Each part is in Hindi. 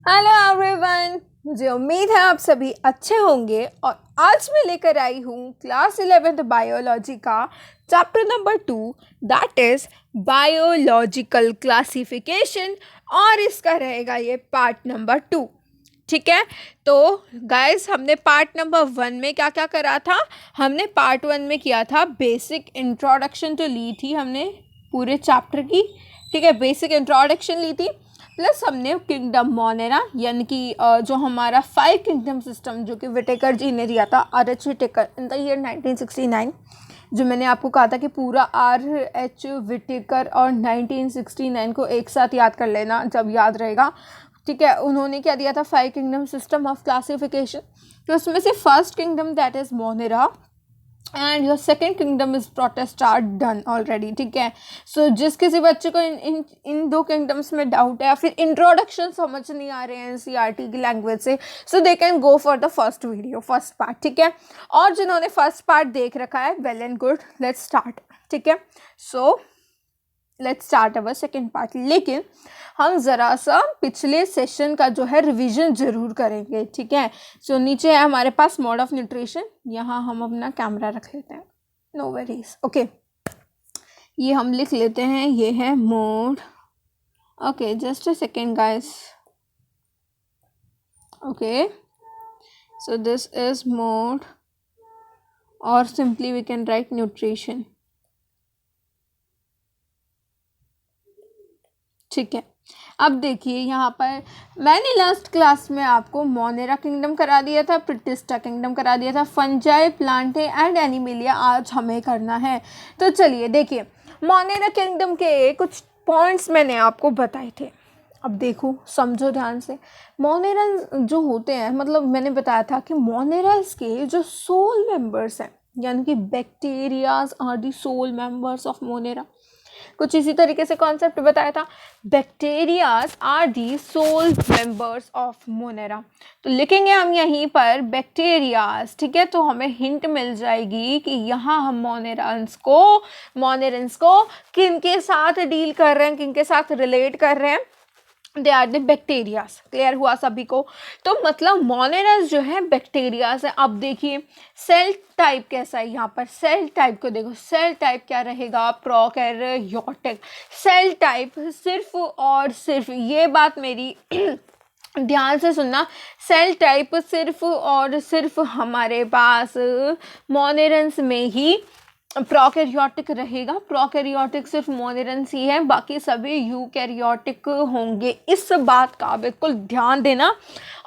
हेलो एवरीवन, मुझे उम्मीद है आप सभी अच्छे होंगे। और आज मैं लेकर आई हूँ क्लास 11th बायोलॉजी का chapter number 2, that is biological classification. और इसका रहेगा ये पार्ट नंबर 2। ठीक है, तो गाइस हमने पार्ट नंबर 1 में क्या क्या करा था। हमने पार्ट 1 में किया था बेसिक इंट्रोडक्शन, तो ली थी हमने पूरे चैप्टर की। ठीक है, बेसिक इंट्रोडक्शन ली थी, प्लस हमने किंगडम मोनेरा यानी कि जो हमारा 5 किंगडम सिस्टम जो कि विटेकर जी ने दिया था, RH Whittaker in the year 1969। जो मैंने आपको कहा था कि पूरा RH विटेकर और 1969 को एक साथ याद कर लेना जब याद रहेगा। ठीक है, उन्होंने क्या दिया था, 5 किंगडम सिस्टम ऑफ क्लासिफिकेशन। तो उसमें से first kingdom that is Monera and your second kingdom is Protista done already. ठीक है, सो जिस किसी बच्चे को इन दो किंगडम्स में डाउट है या फिर इंट्रोडक्शन समझ नहीं आ रहे हैं NCERT की लैंग्वेज से, so they can go for the first video, first part. ठीक है, और जिन्होंने फर्स्ट पार्ट देख रखा है, well and good, let's start. ठीक है, so let's start our second part. लेकिन हम ज़रा सा पिछले सेशन का जो है रिवीजन ज़रूर करेंगे। ठीक है, सो नीचे है हमारे पास मोड ऑफ न्यूट्रिशन। यहाँ हम अपना कैमरा रख लेते हैं, नो वरीज। ओके, ये हम लिख लेते हैं, ये है mode. Okay, just a second guys. Okay, so this is mode, और simply we can write nutrition. ठीक है, अब देखिए यहाँ पर मैंने लास्ट क्लास में आपको मोनेरा किंगडम करा दिया था, प्रोटिस्टा किंगडम करा दिया था, फंजाई, प्लांटे एंड एनिमेलिया आज हमें करना है। तो चलिए देखिए, मोनेरा किंगडम के कुछ पॉइंट्स मैंने आपको बताए थे। अब देखो, समझो ध्यान से। मोनेरा जो होते हैं, मतलब मैंने बताया था कि मोनेरास के जो सोल मेंबर्स हैं, यानी कि bacterias are the sole members of Monera. कुछ इसी तरीके से कॉन्सेप्ट बताया था, bacterias are the sole members of Monera. तो लिखेंगे हम यहीं पर बैक्टीरियाज। ठीक है, तो हमें हिंट मिल जाएगी कि यहाँ हम मोनेरेंस को किन के साथ डील कर रहे हैं, किन के साथ रिलेट कर रहे हैं। They are the bacterias. Clear हुआ सभी को? तो मतलब मोनेरस जो है बैक्टीरियाज है। अब देखिए सेल टाइप कैसा है, यहाँ पर सेल टाइप को देखो, सेल टाइप क्या रहेगा, प्रोकैरियोटिक सेल टाइप। सिर्फ और सिर्फ ये बात मेरी ध्यान से सुनना, सेल टाइप सिर्फ और सिर्फ हमारे पास मोनेरेंस में ही प्रोकैरियोटिक रहेगा। प्रोकैरियोटिक सिर्फ मोनेरेंस ही है, बाकी सभी यूकैरियोटिक होंगे। इस बात का बिल्कुल ध्यान देना।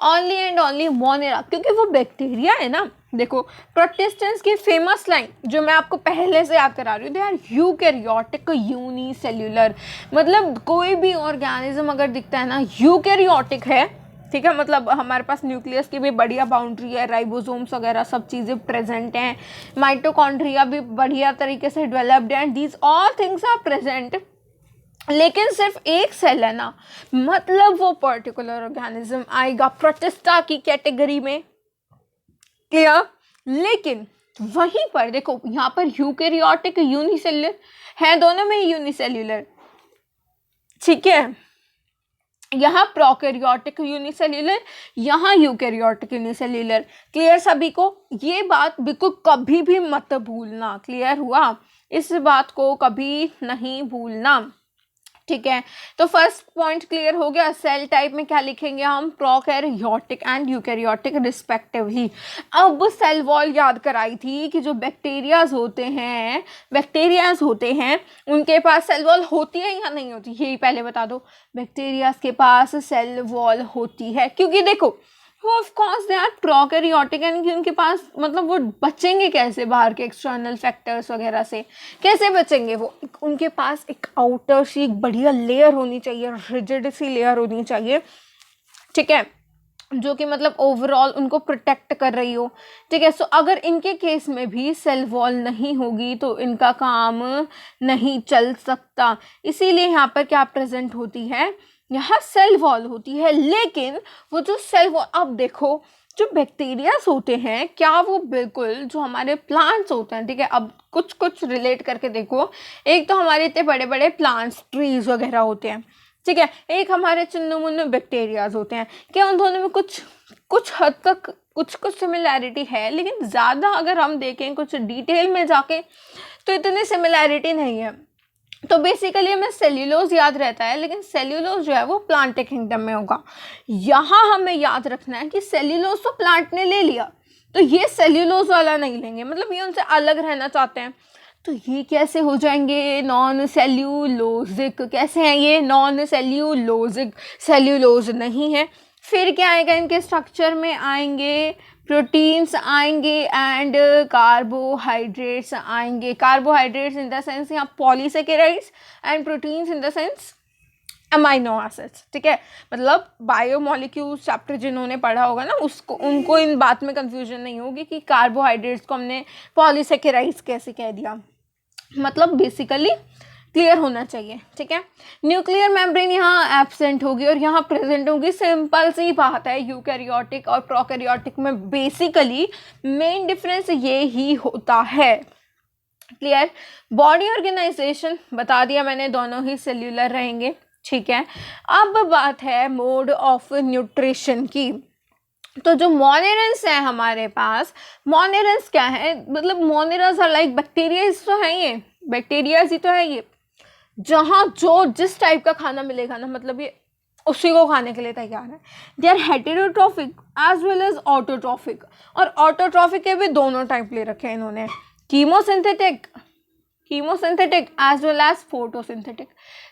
ओनली एंड ओनली मोनेरा, क्योंकि वो बैक्टीरिया है ना। देखो, प्रोटिस्टेंस की फेमस लाइन जो मैं आपको पहले से याद करा रही हूँ, दे आर यूकैरियोटिक यूनिसेल्यूलर। मतलब कोई भी ऑर्गेनिज्म अगर दिखता है ना यूकैरियोटिक है, ठीक है, मतलब हमारे पास न्यूक्लियस की भी बढ़िया बाउंड्री है, राइबोसोम्स वगैरह सब चीज़ें प्रेजेंट हैं, माइटोकॉन्ड्रिया भी बढ़िया तरीके से डेवलप्ड हैं, these all things are present. लेकिन सिर्फ एक सेल है ना, मतलब वो पर्टिकुलर ऑर्गेनिज्म आएगा प्रोटिस्टा की कैटेगरी में। क्लियर? लेकिन वहीं पर देखो, यहाँ पर यूकैरियोटिक यूनिसेल्युलर है, दोनों में यूनिसेल्युलर। ठीक है, यहाँ प्रोकैरियोटिक यूनिसेल्युलर, यहाँ यूकैरियोटिक यूनिसेल्युलर। क्लियर सभी को? ये बात बिल्कुल कभी भी मत भूलना। क्लियर हुआ? इस बात को कभी नहीं भूलना। ठीक है, तो फर्स्ट पॉइंट क्लियर हो गया। सेल टाइप में क्या लिखेंगे हम, प्रोकैरियोटिक एंड यूकैरियोटिक रिस्पेक्टिवली। अब सेल वॉल याद कराई थी कि जो बैक्टीरियाज होते हैं उनके पास सेल वॉल होती है या नहीं होती, यही पहले बता दो। बैक्टीरियाज के पास सेल वॉल होती है, क्योंकि देखो वो of course they are prokaryotic, यानी कि उनके पास, मतलब वो बचेंगे कैसे बाहर के एक्सटर्नल फैक्टर्स वगैरह से, कैसे बचेंगे वो? उनके पास एक आउटर सी एक बढ़िया लेयर होनी चाहिए, रिजिड सी लेयर होनी चाहिए। ठीक है, जो कि मतलब ओवरऑल उनको प्रोटेक्ट कर रही हो। ठीक है, सो अगर इनके केस में भी सेल वॉल नहीं होगी तो इनका काम नहीं चल सकता। इसीलिए यहाँ पर क्या प्रेजेंट होती है, यहाँ सेल वॉल होती है। लेकिन वो जो सेल वॉल, अब देखो जो बैक्टीरियाज होते हैं, क्या वो बिल्कुल जो हमारे प्लांट्स होते हैं, ठीक है, अब कुछ रिलेट करके देखो। एक तो हमारे इतने बड़े बड़े प्लांट्स, ट्रीज वगैरह होते हैं, ठीक है। एक हमारे चुन्नू मुन्नू बैक्टीरियाज होते हैं, क्या उन दोनों में कुछ कुछ हद तक कुछ कुछ सिमिलैरिटी है, लेकिन ज़्यादा अगर हम देखें कुछ डिटेल में जाके तो इतनी सिमिलैरिटी नहीं है। तो बेसिकली हमें सेल्यूलोज याद रहता है, लेकिन सेल्यूलोज जो है वो प्लांट किंगडम में होगा। यहाँ हमें याद रखना है कि सेल्यूलोज तो प्लांट ने ले लिया, तो ये सेल्यूलोज वाला नहीं लेंगे, मतलब ये उनसे अलग रहना चाहते हैं। तो ये कैसे हो जाएंगे नॉन सेल्यूलोजिक, कैसे हैं ये नॉन सेल्यूलोजिक, सेल्यूलोज नहीं है। फिर क्या आएगा इनके स्ट्रक्चर में, आएंगे प्रोटीन्स आएंगे एंड कार्बोहाइड्रेट्स आएंगे। कार्बोहाइड्रेट्स इन द सेंस यहाँ polysaccharides and proteins in the sense amino acids, ठीक है। मतलब बायोमोलिक्यूल्स चैप्टर जिन्होंने पढ़ा होगा ना उसको, उनको इन बात में कंफ्यूजन नहीं होगी कि कार्बोहाइड्रेट्स को हमने पॉलीसेकेराइड्स कैसे कह दिया, मतलब बेसिकली क्लियर होना चाहिए, ठीक है। न्यूक्लियर मेम्ब्रेन यहाँ एब्सेंट होगी और यहाँ प्रेजेंट होगी। सिंपल सी बात है, यूकैरियोटिक और प्रोकैरियोटिक में बेसिकली मेन डिफरेंस ये ही होता है। क्लियर। बॉडी ऑर्गेनाइजेशन बता दिया मैंने, दोनों ही सेल्यूलर रहेंगे, ठीक है। अब बात है मोड ऑफ न्यूट्रिशन की। तो जो मोनेरन्स है हमारे पास, मोनेरन्स क्या है, मतलब मोनेरन्स आर लाइक बैक्टीरिया तो है, ये बैक्टीरिया ही तो है ये, जहाँ जो जिस टाइप का खाना मिलेगा ना, मतलब ये उसी को खाने के लिए तैयार है। They are heterotrophic as well as autotrophic, और ऑटोट्रॉफिक के भी दोनों टाइप ले रखे हैं इन्होंने, chemosynthetic as well as photosynthetic,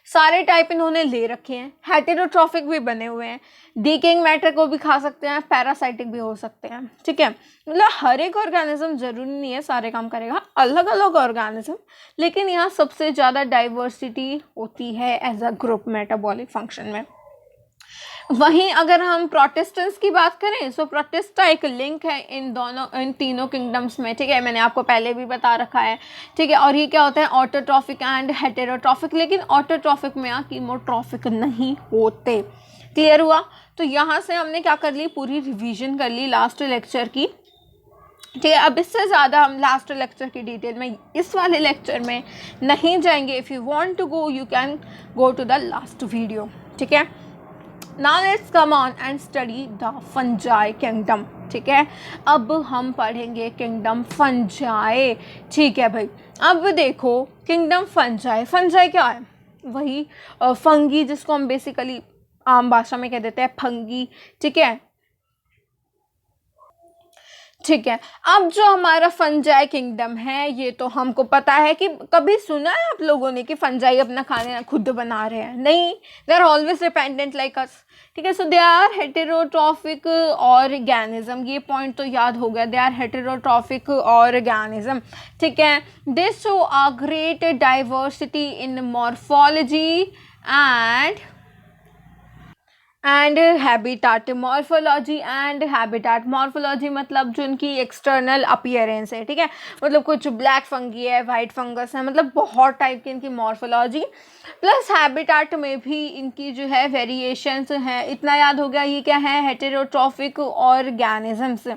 सारे टाइप इन्होंने ले रखे हैं। हेटेरोट्रॉफिक भी बने हुए हैं, डीकेइंग मैटर को भी खा सकते हैं, पैरासाइटिक भी हो सकते हैं, ठीक है। मतलब हर एक ऑर्गेनिज्म जरूरी नहीं है सारे काम करेगा, अलग अलग ऑर्गेनिज्म, लेकिन यहाँ सबसे ज़्यादा डाइवर्सिटी होती है as a group metabolic function में। वहीं अगर हम प्रोटेस्टेंट्स की बात करें, सो प्रोटेस्टा एक लिंक है इन तीनों किंगडम्स में, ठीक है, मैंने आपको पहले भी बता रखा है, ठीक है। और ये क्या होता है, ऑटोट्रॉफिक एंड हेटेरोट्रॉफिक, लेकिन ऑटोट्रॉफिक में यहाँ कीमोट्रॉफिक नहीं होते। क्लियर हुआ। तो यहाँ से हमने क्या कर ली, पूरी रिवीजन कर ली लास्ट लेक्चर की, ठीक है। अब इससे ज़्यादा हम लास्ट लेक्चर की डिटेल में इस वाले लेक्चर में नहीं जाएंगे। If you want to go you can go to the last video, ठीक है। Now let's come on and study the fungi kingdom, ठीक है। अब हम पढ़ेंगे किंगडम फंजाई, ठीक है भाई। अब देखो किंगडम फंजाई, फंजाई क्या है, वही फंगी जिसको हम बेसिकली आम भाषा में कह देते हैं फंगी, ठीक है, ठीक है। अब जो हमारा फंजाई किंगडम है, ये तो हमको पता है कि कभी सुना है आप लोगों ने कि फंजाई अपना खाना खुद बना रहे हैं, नहीं, they are always dependent like us, ठीक है। So they are heterotrophic organism, ये पॉइंट तो याद हो गया, दे आर हेटेरोट्रॉफिक ऑर्गेनिज्म, ठीक है। दे show a great diversity in morphology and habitat, morphology and habitat. Morphology मतलब जो इनकी एक्सटर्नल अपीयरेंस है, ठीक है, मतलब कुछ ब्लैक फंगी है, वाइट फंगस है, मतलब बहुत टाइप की इनकी मॉर्फोलॉजी, प्लस हैबिटाट में भी इनकी जो है वेरिएशंस हैं। इतना याद हो गया, ये क्या है, हेटेरोट्रॉफिक ऑर्गेनिजम्स।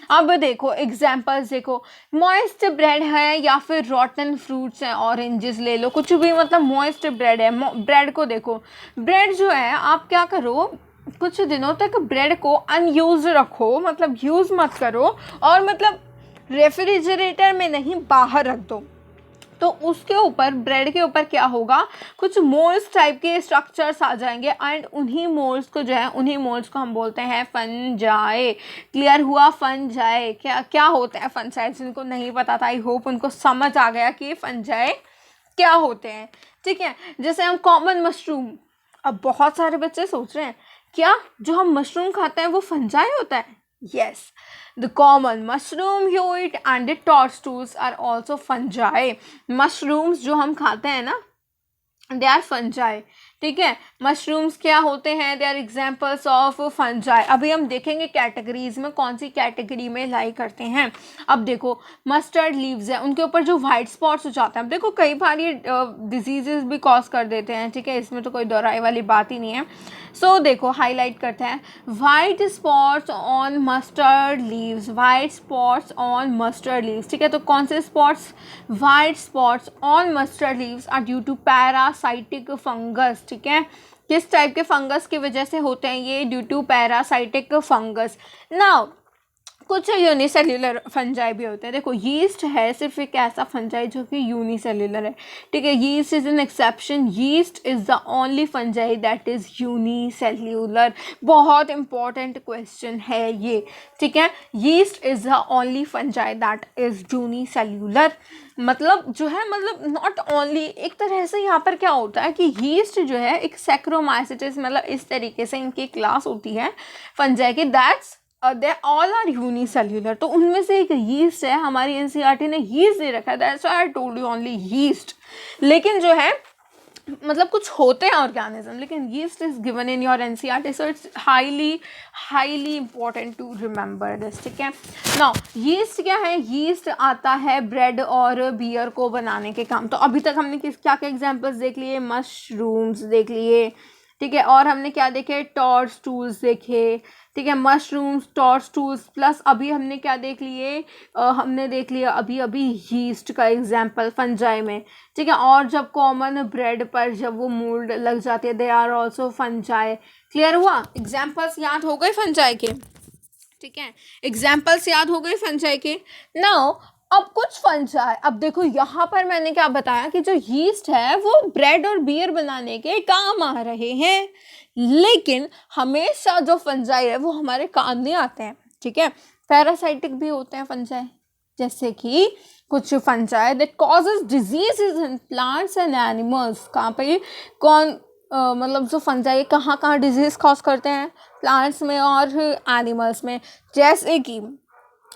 अब देखो एग्जांपल्स, देखो मॉइस्ट ब्रेड है या फिर रॉटन फ्रूट्स हैं, ऑरेंजेस ले लो, कुछ भी, मतलब मॉइस्ट ब्रेड है। ब्रेड को देखो, ब्रेड जो है आप क्या करो, कुछ दिनों तक ब्रेड को अनयूज रखो, मतलब यूज़ मत करो, और मतलब रेफ्रिजरेटर में नहीं बाहर रख दो, तो उसके ऊपर ब्रेड के ऊपर क्या होगा, कुछ मोल्स टाइप के स्ट्रक्चर्स आ जाएंगे, एंड उन्हीं मोल्स को जो है, उन्हीं मोल्स को हम बोलते हैं फंजाई। क्लियर हुआ। फंजाई क्या क्या होता है, फंजाई जिनको नहीं पता था, आई होप उनको समझ आ गया कि फंजाई क्या होते हैं, ठीक है। जैसे हम कॉमन मशरूम, अब बहुत सारे बच्चे सोच रहे हैं क्या जो हम मशरूम खाते हैं वो फंजाई होता है, yes, the common mushroom you eat and the toadstools are also fungi। mushrooms जो हम खाते हैं ना, दे आर फंजाई, ठीक है। मशरूम्स क्या होते हैं, they are examples of fungi. अभी हम देखेंगे कैटेगरीज में कौन सी कैटेगरी में लाई करते हैं। अब देखो मस्टर्ड लीव्स है, उनके ऊपर जो वाइट स्पॉट्स हो जाते हैं, अब देखो कई बार ये डिजीजेस भी कॉज कर देते हैं, ठीक है, इसमें तो कोई दोहराई वाली बात ही नहीं है। सो देखो हाईलाइट करते हैं, white spots on mustard leaves, white spots on mustard leaves, ठीक है। तो कौन से spots, white spots on mustard leaves are due to parasitic fungus, ठीक है, किस टाइप के फंगस की वजह से होते हैं ये? Due to parasitic fungus. Now कुछ यूनिसेल्युलर फंजाई भी होते हैं। देखो यीस्ट है सिर्फ एक ऐसा फंजाई जो कि यूनिसेल्युलर है, ठीक है। Yeast is an exception, yeast is the only fungi that is unicellular. बहुत इंपॉर्टेंट क्वेश्चन है ये, ठीक है। Yeast is the only fungi that is unicellular, मतलब जो है मतलब नॉट ओनली, एक तरह से यहाँ पर क्या होता है कि यीस्ट जो है एक सैक्रोमाइसिटिस, मतलब इस तरीके से इनकी क्लास होती है फंजाई की, that's they all are unicellular. तो उनमें से एक यीस्ट है, हमारी एनसीईआरटी ने यीस्ट दे रखा है, that's why I told you only yeast. लेकिन जो है मतलब कुछ होते हैं ऑर्गेनिज्म, लेकिन yeast is given in your NCERT, so it's highly important to remember this, ठीक है। नाउ यीस्ट क्या है? यीस्ट आता है ब्रेड और बियर को बनाने के काम। तो अभी तक हमने क्या क्या एग्जांपल्स देख लिए? मशरूम्स देख लिए, ठीक है, और हमने क्या देखे? टॉर्च टूल्स देखे, ठीक है। मशरूम्स, टॉर्च टूल्स, प्लस अभी हमने क्या देख लिए? हमने देख लिया अभी यीस्ट का एग्जाम्पल फंजाई में, ठीक है। और जब कॉमन ब्रेड पर जब वो मोल्ड लग जाती है, they are also fungi. Clear हुआ? एग्जाम्पल्स याद हो गए फंजाई के, ठीक है। एग्जाम्पल्स याद हो गए फंजाई के। नाउ अब कुछ फंजाई, अब देखो यहाँ पर मैंने क्या बताया कि जो यीस्ट है वो ब्रेड और बियर बनाने के काम आ रहे हैं, लेकिन हमेशा जो फंजाई है वो हमारे काम नहीं आते हैं, ठीक है। पैरासाइटिक भी होते हैं फंजाई, जैसे कि कुछ fungi that causes diseases in plants and animals. कहाँ पे कौन मतलब जो फंजाई कहाँ कहाँ डिजीज कॉज करते हैं? प्लांट्स में और एनिमल्स में। जैसे कि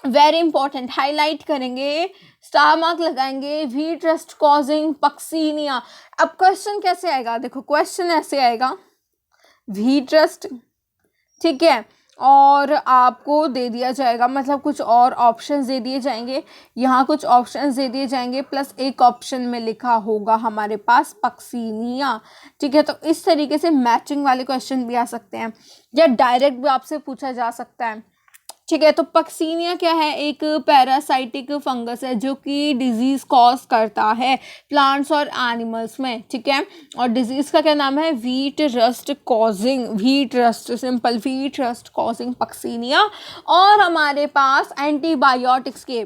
वेरी इंपॉर्टेंट, हाईलाइट करेंगे, स्टार मार्क लगाएंगे, वीट रस्ट कॉजिंग पक्सीनिया। अब क्वेश्चन कैसे आएगा? देखो क्वेश्चन ऐसे आएगा, वीट रस्ट, ठीक है, और आपको दे दिया जाएगा मतलब कुछ और ऑप्शंस दे दिए जाएंगे, यहाँ कुछ ऑप्शंस दे दिए जाएंगे, प्लस एक ऑप्शन में लिखा होगा हमारे पास पक्सीनिया, ठीक है। तो इस तरीके से मैचिंग वाले क्वेश्चन भी आ सकते हैं, या डायरेक्ट भी आपसे पूछा जा सकता है, ठीक है। तो पक्सीनिया क्या है? एक पैरासाइटिक फंगस है जो कि डिजीज कॉज करता है प्लांट्स और एनिमल्स में, ठीक है। और डिजीज का क्या नाम है? Wheat rust causing, wheat rust, simple wheat rust causing Puccinia. और हमारे पास एंटीबायोटिक्स के,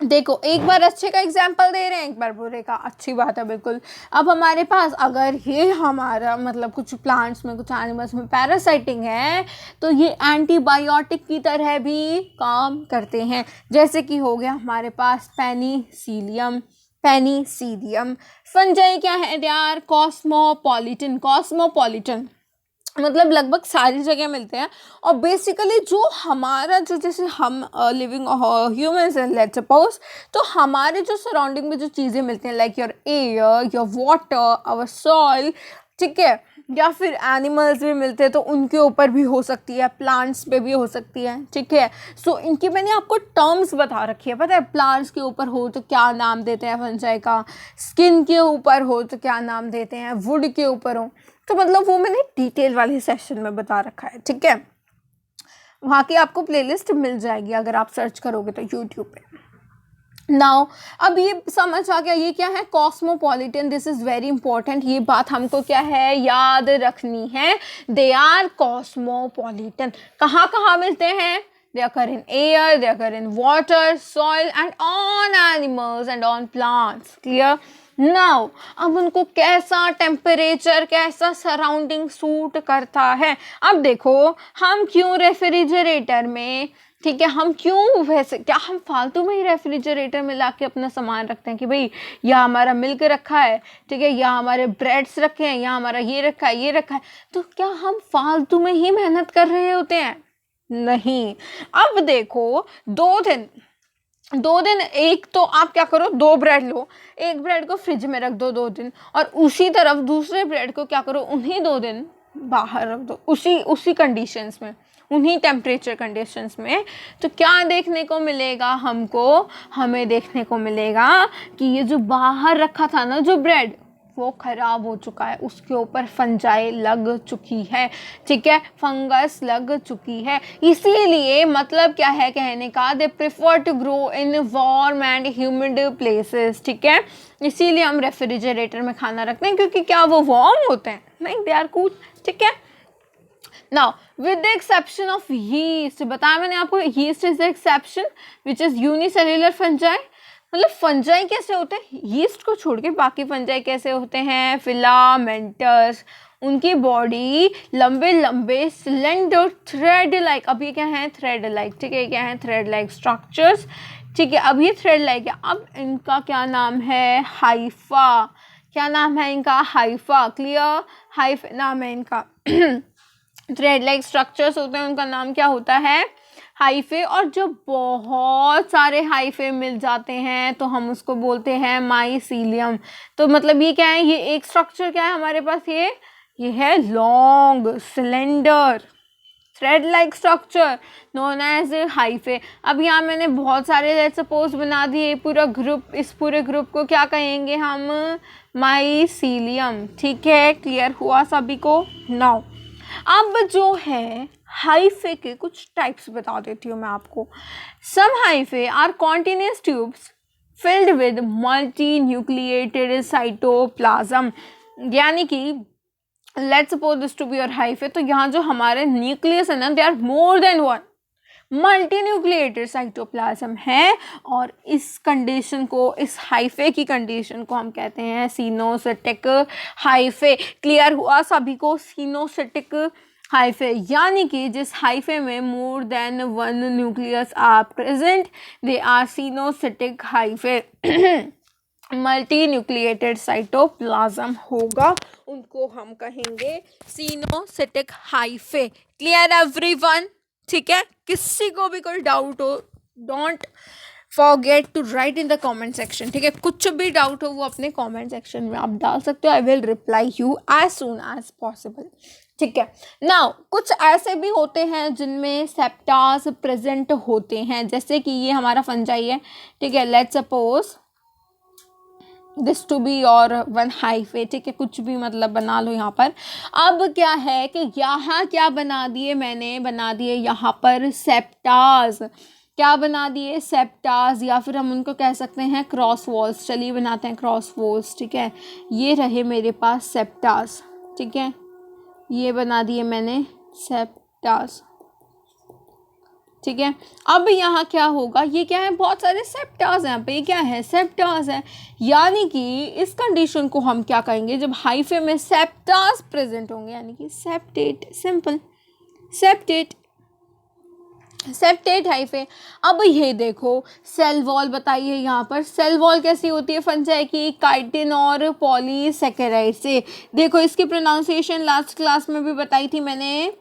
देखो एक बार अच्छे का एग्जाम्पल दे रहे हैं, एक बार बुरे का, अच्छी बात है बिल्कुल। अब हमारे पास अगर ये हमारा मतलब कुछ प्लांट्स में कुछ एनिमल्स में पैरासाइटिंग है तो ये एंटीबायोटिक की तरह भी काम करते हैं। जैसे कि हो गया हमारे पास पेनिसिलियम, पेनिसिलियम। फंजाई क्या है? दे आर कॉस्मोपॉलिटन, कॉस्मोपॉलिटन मतलब लगभग सारी जगह मिलते हैं। और बेसिकली जो हमारा जो जैसे हम लिविंग ह्यूमंस हैं लेट्स सपोज, तो हमारे जो सराउंडिंग में जो चीज़ें मिलती हैं like your air, your water, our soil, ठीक है, या फिर एनिमल्स भी मिलते हैं तो उनके ऊपर भी हो सकती है, प्लांट्स पे भी हो सकती है, ठीक है। सो इनकी मैंने आपको टर्म्स बता रखी है, पता है प्लांट्स के ऊपर हो तो क्या नाम देते हैं फंजाई का, स्किन के ऊपर हो तो क्या नाम देते हैं, वुड के ऊपर हो तो मतलब वो मैंने डिटेल वाले सेशन में बता रखा है, ठीक है। वहाँ की आपको प्लेलिस्ट मिल जाएगी अगर आप सर्च करोगे तो यूट्यूब पे। नाउ अब ये समझ आ गया ये क्या है? Cosmopolitan. This is very important, ये बात हमको क्या है याद रखनी है। They are cosmopolitan. कहाँ कहाँ मिलते हैं? they occur in air, they occur in water, soil and on animals and on plants. Clear? Now अब उनको कैसा टेम्परेचर, कैसा सराउंडिंग सूट करता है। अब देखो हम क्यों रेफ्रिजरेटर में, ठीक है, हम क्यों वैसे क्या हम फालतू में ही रेफ्रिजरेटर में ला के अपना सामान रखते हैं कि भाई यहाँ हमारा मिल्क रखा है, ठीक है, यहाँ हमारे ब्रेड्स रखे हैं, यहाँ हमारा ये रखा है, ये रखा है, तो क्या हम फालतू में ही मेहनत कर रहे होते हैं? नहीं। अब देखो दो दिन एक तो आप क्या करो, 2 ब्रेड लो, एक ब्रेड को फ्रिज में रख दो 2 दिन, और उसी तरफ दूसरे ब्रेड को क्या करो, उन्हीं 2 दिन बाहर रख दो, उसी कंडीशंस में, उन्हीं टेम्परेचर कंडीशंस में। तो क्या देखने को मिलेगा हमको? हमें देखने को मिलेगा कि ये जो बाहर रखा था ना जो ब्रेड, वो खराब हो चुका है, उसके ऊपर फंजाई लग चुकी है, ठीक है, फंगस लग चुकी है। इसीलिए मतलब क्या है कहने का, they prefer to grow in warm and humid places, ठीक है। इसीलिए हम रेफ्रिजरेटर में खाना रखते हैं क्योंकि क्या वो वार्म होते हैं? नहीं, दे आर कूल, ठीक है। Now with the exception of yeast, बताया मैंने आपको, yeast is the exception which is unicellular fungi. मतलब फंजाई कैसे होते हैं, यीस्ट को छोड़ के बाकी फंजाई कैसे होते हैं, फिलामेंटस, उनकी बॉडी लंबे लंबे सिलेंडर थ्रेड लाइक, अब ये क्या है, थ्रेड लाइक, ठीक है, क्या है, थ्रेड लाइक स्ट्रक्चर्स, ठीक है। अब ये थ्रेड लाइक है, अब इनका क्या नाम है, हाइफा, क्या नाम है इनका, हाइफा, क्लियर, हाइफा नाम है इनका। थ्रेड लाइक स्ट्रक्चर्स होते हैं, उनका नाम क्या होता है, हाइफे। और जब बहुत सारे हाइफे मिल जाते हैं तो हम उसको बोलते हैं माइसीलियम। तो मतलब ये क्या है, ये एक स्ट्रक्चर क्या है हमारे पास, ये है long cylinder thread like structure known as hyphae. अब यहाँ मैंने बहुत सारे लेट्स सपोज बना दिए, पूरा ग्रुप, इस पूरे ग्रुप को क्या कहेंगे हम, माइसीलियम, ठीक है, क्लियर हुआ सभी को। नाउ अब जो है हाइफे के कुछ टाइप्स बता देती हूँ मैं आपको। Some hyphae are continuous tubes filled with multi nucleated cytoplasm, यानी कि let's suppose this to be your hyphae, तो यहाँ जो हमारे न्यूक्लियस है ना, they are more than one, multi nucleated cytoplasm है। और इस कंडीशन को, इस हाइफे की कंडीशन को हम कहते हैं सिनोसिटिक हाइफे। क्लियर हुआ सभी को, सिनोसिटिक हाइफे, यानी कि जिस हाइफे में more than one nucleus are present, they are coenocytic hyphae. Multi nucleated cytoplasm होगा, उनको हम कहेंगे सिनोसिटिक हाइफे। क्लियर एवरीवन, ठीक है। किसी को भी कोई डाउट हो, don't forget to write in the comment section, ठीक है। कुछ भी डाउट हो वो अपने कमेंट सेक्शन में आप डाल सकते हो, I will reply you as soon as possible, ठीक है। नाउ कुछ ऐसे भी होते हैं जिनमें सेप्टास प्रेजेंट होते हैं, जैसे कि ये हमारा फंजाई है, ठीक है, let's suppose this to be our one hyphae, ठीक है, कुछ भी मतलब बना लो यहाँ पर। अब क्या है कि यहाँ क्या बना दिए मैंने, बना दिए यहाँ पर सेप्टास, क्या बना दिए, सेप्टास, या फिर हम उनको कह सकते हैं क्रॉस वॉल्स। चलिए बनाते हैं क्रॉस वॉल्स, ठीक है। ये रहे मेरे पास सेप्टास, ठीक है, ये बना दिए मैंने सेप्टास, ठीक है। अब यहाँ क्या होगा, ये क्या है, बहुत सारे सेप्टास हैं यहाँ पे, ये क्या है, सेप्टास है, यानी कि इस कंडीशन को हम क्या कहेंगे, जब हाइफे में सेप्टास प्रेजेंट होंगे, यानी कि septate, simple septate, septate hyphae. अब ये देखो सेल वॉल बताइए, यहाँ पर सेल वॉल कैसी होती है फंजाई की, काइटिन और पॉलीसेकेराइड से। देखो इसकी प्रोनाउंसिएशन लास्ट क्लास में भी बताई थी मैंने,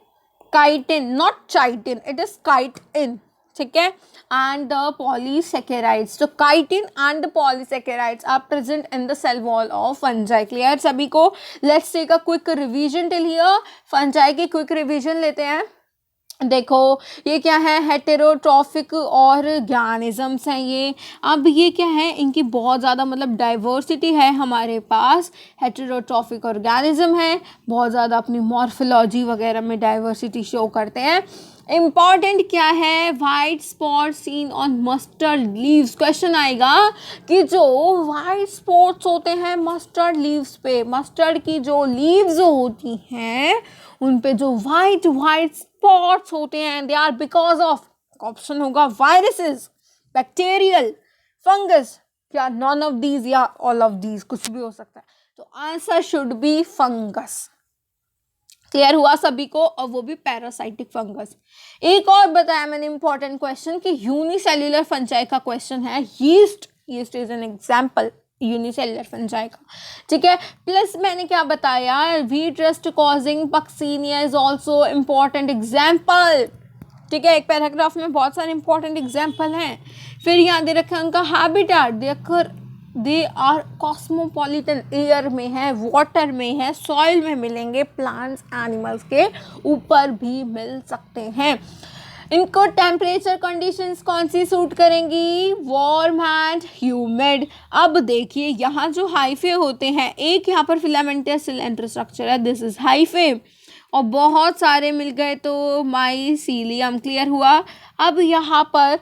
chitin, not chitin, it is chitin, ठीक है, एंड द पॉलीसेकेराइड्स, तो chitin and the polysaccharides are present in the cell wall of fungi. Clear सभी को, let's take a quick revision till here, fungi की क्विक रिवीजन लेते हैं। देखो ये क्या है, हेटेरोट्रॉफिक ऑर्गेनिजम्स हैं ये। अब ये क्या है, इनकी बहुत ज़्यादा मतलब डाइवर्सिटी है हमारे पास, हेटेरोट्रॉफिक ऑर्गेनिज्म है, बहुत ज़्यादा अपनी मॉर्फोलॉजी वगैरह में डाइवर्सिटी शो करते हैं। इम्पॉर्टेंट क्या है, white spot seen on mustard leaves. Question आएगा कि जो वाइट स्पॉट्स होते हैं मस्टर्ड लीव्स पे, मस्टर्ड की जो लीव्स होती हैं उन पे जो वाइट वाइट स्पॉट्स होते हैं, they are because of, option होगा वायरसेस, बैक्टीरियल, फंगस, या नॉन ऑफ दीज या ऑल ऑफ दीज, कुछ भी हो सकता है। तो answer should be fungus. Clear हुआ सभी को, और वो भी पैरासाइटिक फंगस। एक और बताया मैंने इंपॉर्टेंट क्वेश्चन कि यूनिसेल्युलर फंजाई का क्वेश्चन है, yeast, yeast is an example unicellular fungi का, ठीक है। प्लस मैंने क्या बताया, wheat rust causing Puccinia is also important example, ठीक है। एक पैराग्राफ में बहुत सारे इंपॉर्टेंट एग्जाम्पल हैं। फिर यहाँ दे रखा है उनका हैबिटेट, देखकर दे आर कॉस्मोपॉलिटन, एयर में है, वाटर में है, सॉइल में मिलेंगे, प्लांट्स एनिमल्स के ऊपर भी मिल सकते हैं। इनको टेम्परेचर कंडीशंस कौन सी सूट करेंगी, वार्म एंड ह्यूमिड। अब देखिए यहाँ जो हाइफे होते हैं, एक यहाँ पर फिलामेंटस सिलेंडर स्ट्रक्चर है, दिस इज हाइफे, और बहुत सारे मिल गए तो माइसीलियम। क्लियर हुआ। अब यहाँ पर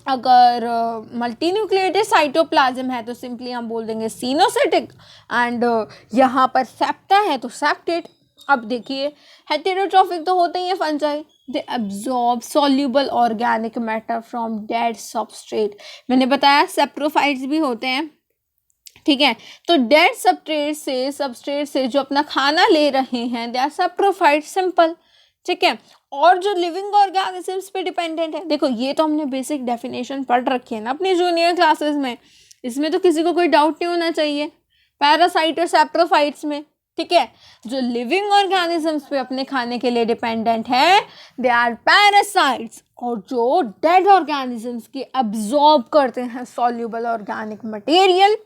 अगर मल्टी न्यूक्लिएटेड साइटोप्लाज्म है तो सिंपली हम बोल देंगे सिनोसिटिक, एंड यहाँ पर सेप्टा है तो सेप्टेट। अब देखिए हेटेरोट्रॉफिक तो होते ही है fungi, they absorb soluble organic matter from dead substrate. मैंने बताया सेप्रोफाइट्स भी होते हैं, ठीक है। तो डेड सबस्ट्रेट से जो अपना खाना ले रहे हैं दे आर सेप्रोफाइट, सिंपल, ठीक है। और जो लिविंग ऑर्गेनिजम्स पे डिपेंडेंट है, देखो ये तो हमने बेसिक डेफिनेशन पढ़ रखी है ना अपनी जूनियर क्लासेस में, इसमें तो किसी को कोई डाउट नहीं होना चाहिए। पैरासाइट और सेप्रोफाइट्स में, ठीक है, जो लिविंग ऑर्गेनिजम्स पे अपने खाने के लिए डिपेंडेंट है दे आर पैरासाइट्स, और जो डेड ऑर्गेनिजम्स की एब्जॉर्ब करते हैं soluble organic material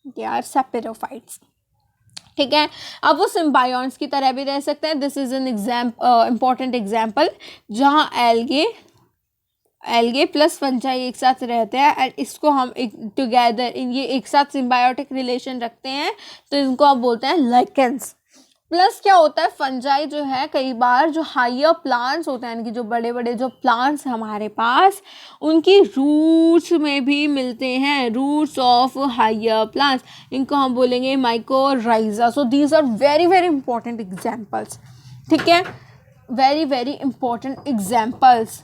they are saprophytes, ठीक है। अब वो सिम्बायोन्ट्स की तरह भी रह सकते हैं। This is an important example जहाँ एल्गे प्लस फंजाई एक साथ रहते हैं, एंड इसको हम एक टुगेदर ये एक साथ सिम्बायोटिक रिलेशन रखते हैं, तो इनको आप बोलते हैं लाइकेंस। प्लस क्या होता है, फंजाई जो है कई बार जो हायर प्लांट्स होते हैं, यानी कि जो बड़े बड़े जो प्लांट्स हमारे पास, उनकी रूट्स में भी मिलते हैं, रूट्स ऑफ हायर प्लांट्स, इनको हम बोलेंगे mycorrhiza. So these are very very important examples, ठीक है, very very important examples.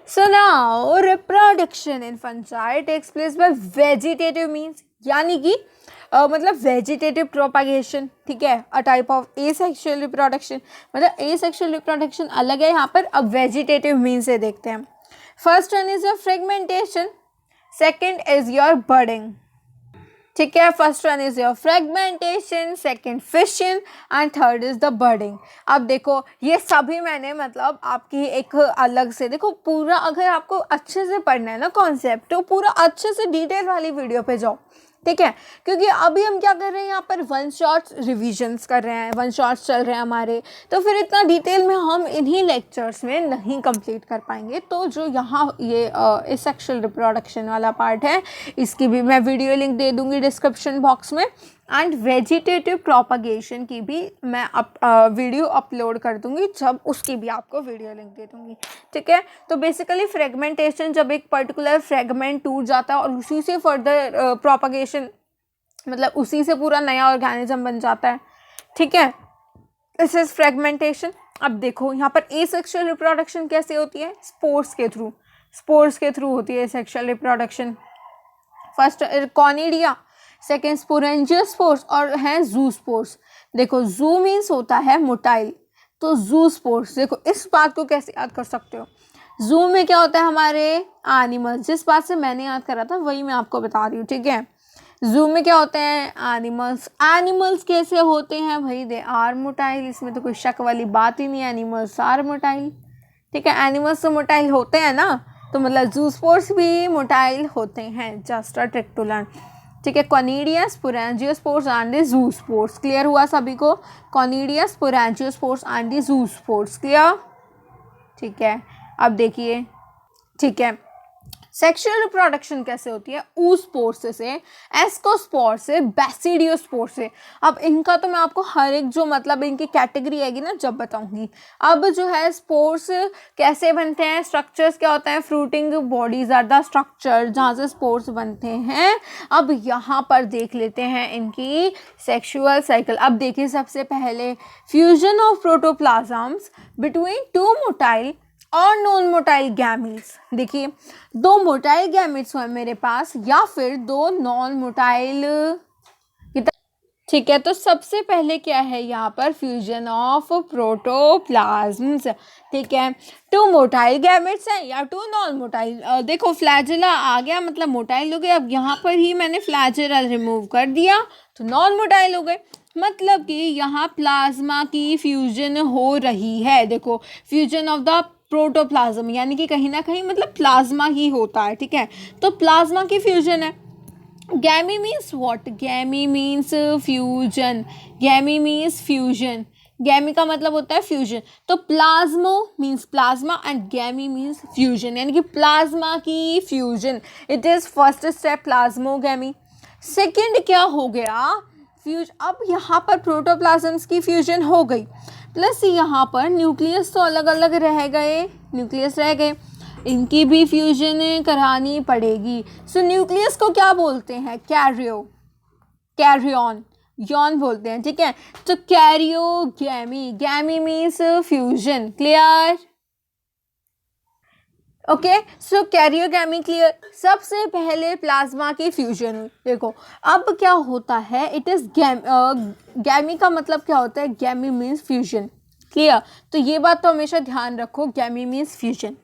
So now reproduction in fungi takes place by vegetative means, यानी कि मतलब वेजिटेटिव प्रोपागेशन, ठीक है, a type of asexual reproduction. मतलब एसेक्सुअल रिप्रोडक्शन अलग है यहाँ पर, अब वेजिटेटिव मीन से देखते हैं। First one is your fragmentation, second is your budding, ठीक है। First one is your fragmentation, second fission, and third is the budding. अब देखो ये सभी मैंने मतलब आपकी एक अलग से, देखो पूरा अगर आपको अच्छे से पढ़ना है ना कॉन्सेप्ट, तो पूरा अच्छे से डिटेल वाली वीडियो पे जाओ, ठीक है, क्योंकि अभी हम क्या कर रहे हैं यहाँ पर वन शॉट्स रिविजन्स कर रहे हैं, वन शॉट्स चल रहे हैं हमारे, तो फिर इतना डिटेल में हम इन्हीं लेक्चर्स में नहीं कंप्लीट कर पाएंगे। तो जो यहाँ ये एसेक्सुअल रिप्रोडक्शन वाला पार्ट है, इसकी भी मैं वीडियो लिंक दे दूँगी डिस्क्रिप्शन बॉक्स में, एंड वेजिटेटिव प्रोपागेशन की भी मैं वीडियो अपलोड कर दूंगी, जब उसकी भी आपको वीडियो लिंक दे दूंगी, ठीक है। तो बेसिकली फ्रेगमेंटेशन, जब एक पर्टिकुलर फ्रेगमेंट टूट जाता है और उसी से फर्दर प्रोपागेशन, मतलब उसी से पूरा नया ऑर्गेनिज्म बन जाता है, ठीक है, दिस इज फ्रेगमेंटेशन। अब देखो यहाँ पर एसेक्सुअल रिप्रोडक्शन कैसे होती है, स्पोर्स के थ्रू होती है sexual reproduction. First conidia, second sporangiospores, और हैं जूस्पोर्स। देखो जू मीन्स होता है मोटाइल, तो जूस्पोर्स, देखो इस बात को कैसे याद कर सकते हो, जू में क्या होता है हमारे एनिमल्स, जिस बात से मैंने याद करा था वही मैं आपको बता रही हूँ, ठीक है। जू में क्या होते हैं एनिमल्स कैसे होते हैं भाई, दे आर मोटाइल, इसमें तो कोई शक वाली बात ही नहीं है, एनिमल्स आर मोटाइल, ठीक है। एनिमल्स तो मोटाइल होते हैं ना, तो मतलब जूस्पोर्स भी मोटाइल होते हैं, just a trick to learn, ठीक है। Conidia, sporangiospores and the zoospores, clear हुआ सभी को, conidia, sporangiospores and the zoospores, clear, ठीक है। अब देखिए, ठीक है, सेक्सुअल रिप्रोडक्शन कैसे होती है, ऊस्पोर से, एस्कोस्पोर से, बैसिडियोस्पोर से। अब इनका तो मैं आपको हर एक जो मतलब इनकी कैटेगरी आएगी ना जब बताऊंगी। अब जो है स्पोर्स कैसे बनते हैं, स्ट्रक्चर्स क्या होता है, fruiting bodies are the structure जहाँ से स्पोर्स बनते हैं। अब यहाँ पर देख लेते हैं इनकी सेक्सुअल साइकिल। अब देखिए सबसे पहले fusion of protoplasms between two motile और नॉन मोटाइल गैमीट्स। देखिए दो मोटाइल गैमीट्स हुए मेरे पास या फिर दो नॉन मोटाइल, ठीक है। तो सबसे पहले क्या है यहाँ पर, फ्यूजन ऑफ प्रोटोप्लाज्म्स, ठीक है। टू मोटाइल गैमेट्स हैं या टू नॉन मोटाइल, देखो फ्लैजेला आ गया मतलब मोटाइल हो गए, अब यहाँ पर ही मैंने फ्लैजेला रिमूव कर दिया तो नॉन मोटाइल हो गए। मतलब कि यहाँ प्लाज्मा की फ्यूजन हो रही है, देखो फ्यूजन ऑफ द प्रोटोप्लाज्म, यानी कि कहीं ना कहीं मतलब प्लाज्मा ही होता है, ठीक है। तो प्लाज्मा की फ्यूजन है। Gamy means what, gamy means fusion, gamy means fusion, gamy का मतलब होता है फ्यूजन। तो plasmo means plasma and gamy means fusion, यानी कि प्लाज्मा की fusion, it is first step plasmogamy. Second क्या हो गया, अब यहाँ पर प्रोटोप्लाज्म्स की फ्यूजन हो गई, प्लस यहाँ पर न्यूक्लियस तो अलग अलग रह गए, न्यूक्लियस रह गए। इनकी भी फ्यूजन करानी पड़ेगी। सो न्यूक्लियस को क्या बोलते हैं? कैरियन, यौन बोलते हैं, ठीक है। तो karyogamy, गैमी means fusion, clear? Okay, सो कैरियोगैमी क्लियर। सबसे पहले प्लाज्मा की फ्यूजन हुई। देखो अब क्या होता है, इट इज गैमी का मतलब क्या होता है? Gamy means fusion, clear? तो ये बात तो हमेशा ध्यान रखो, गैमी मीन्स फ्यूजन,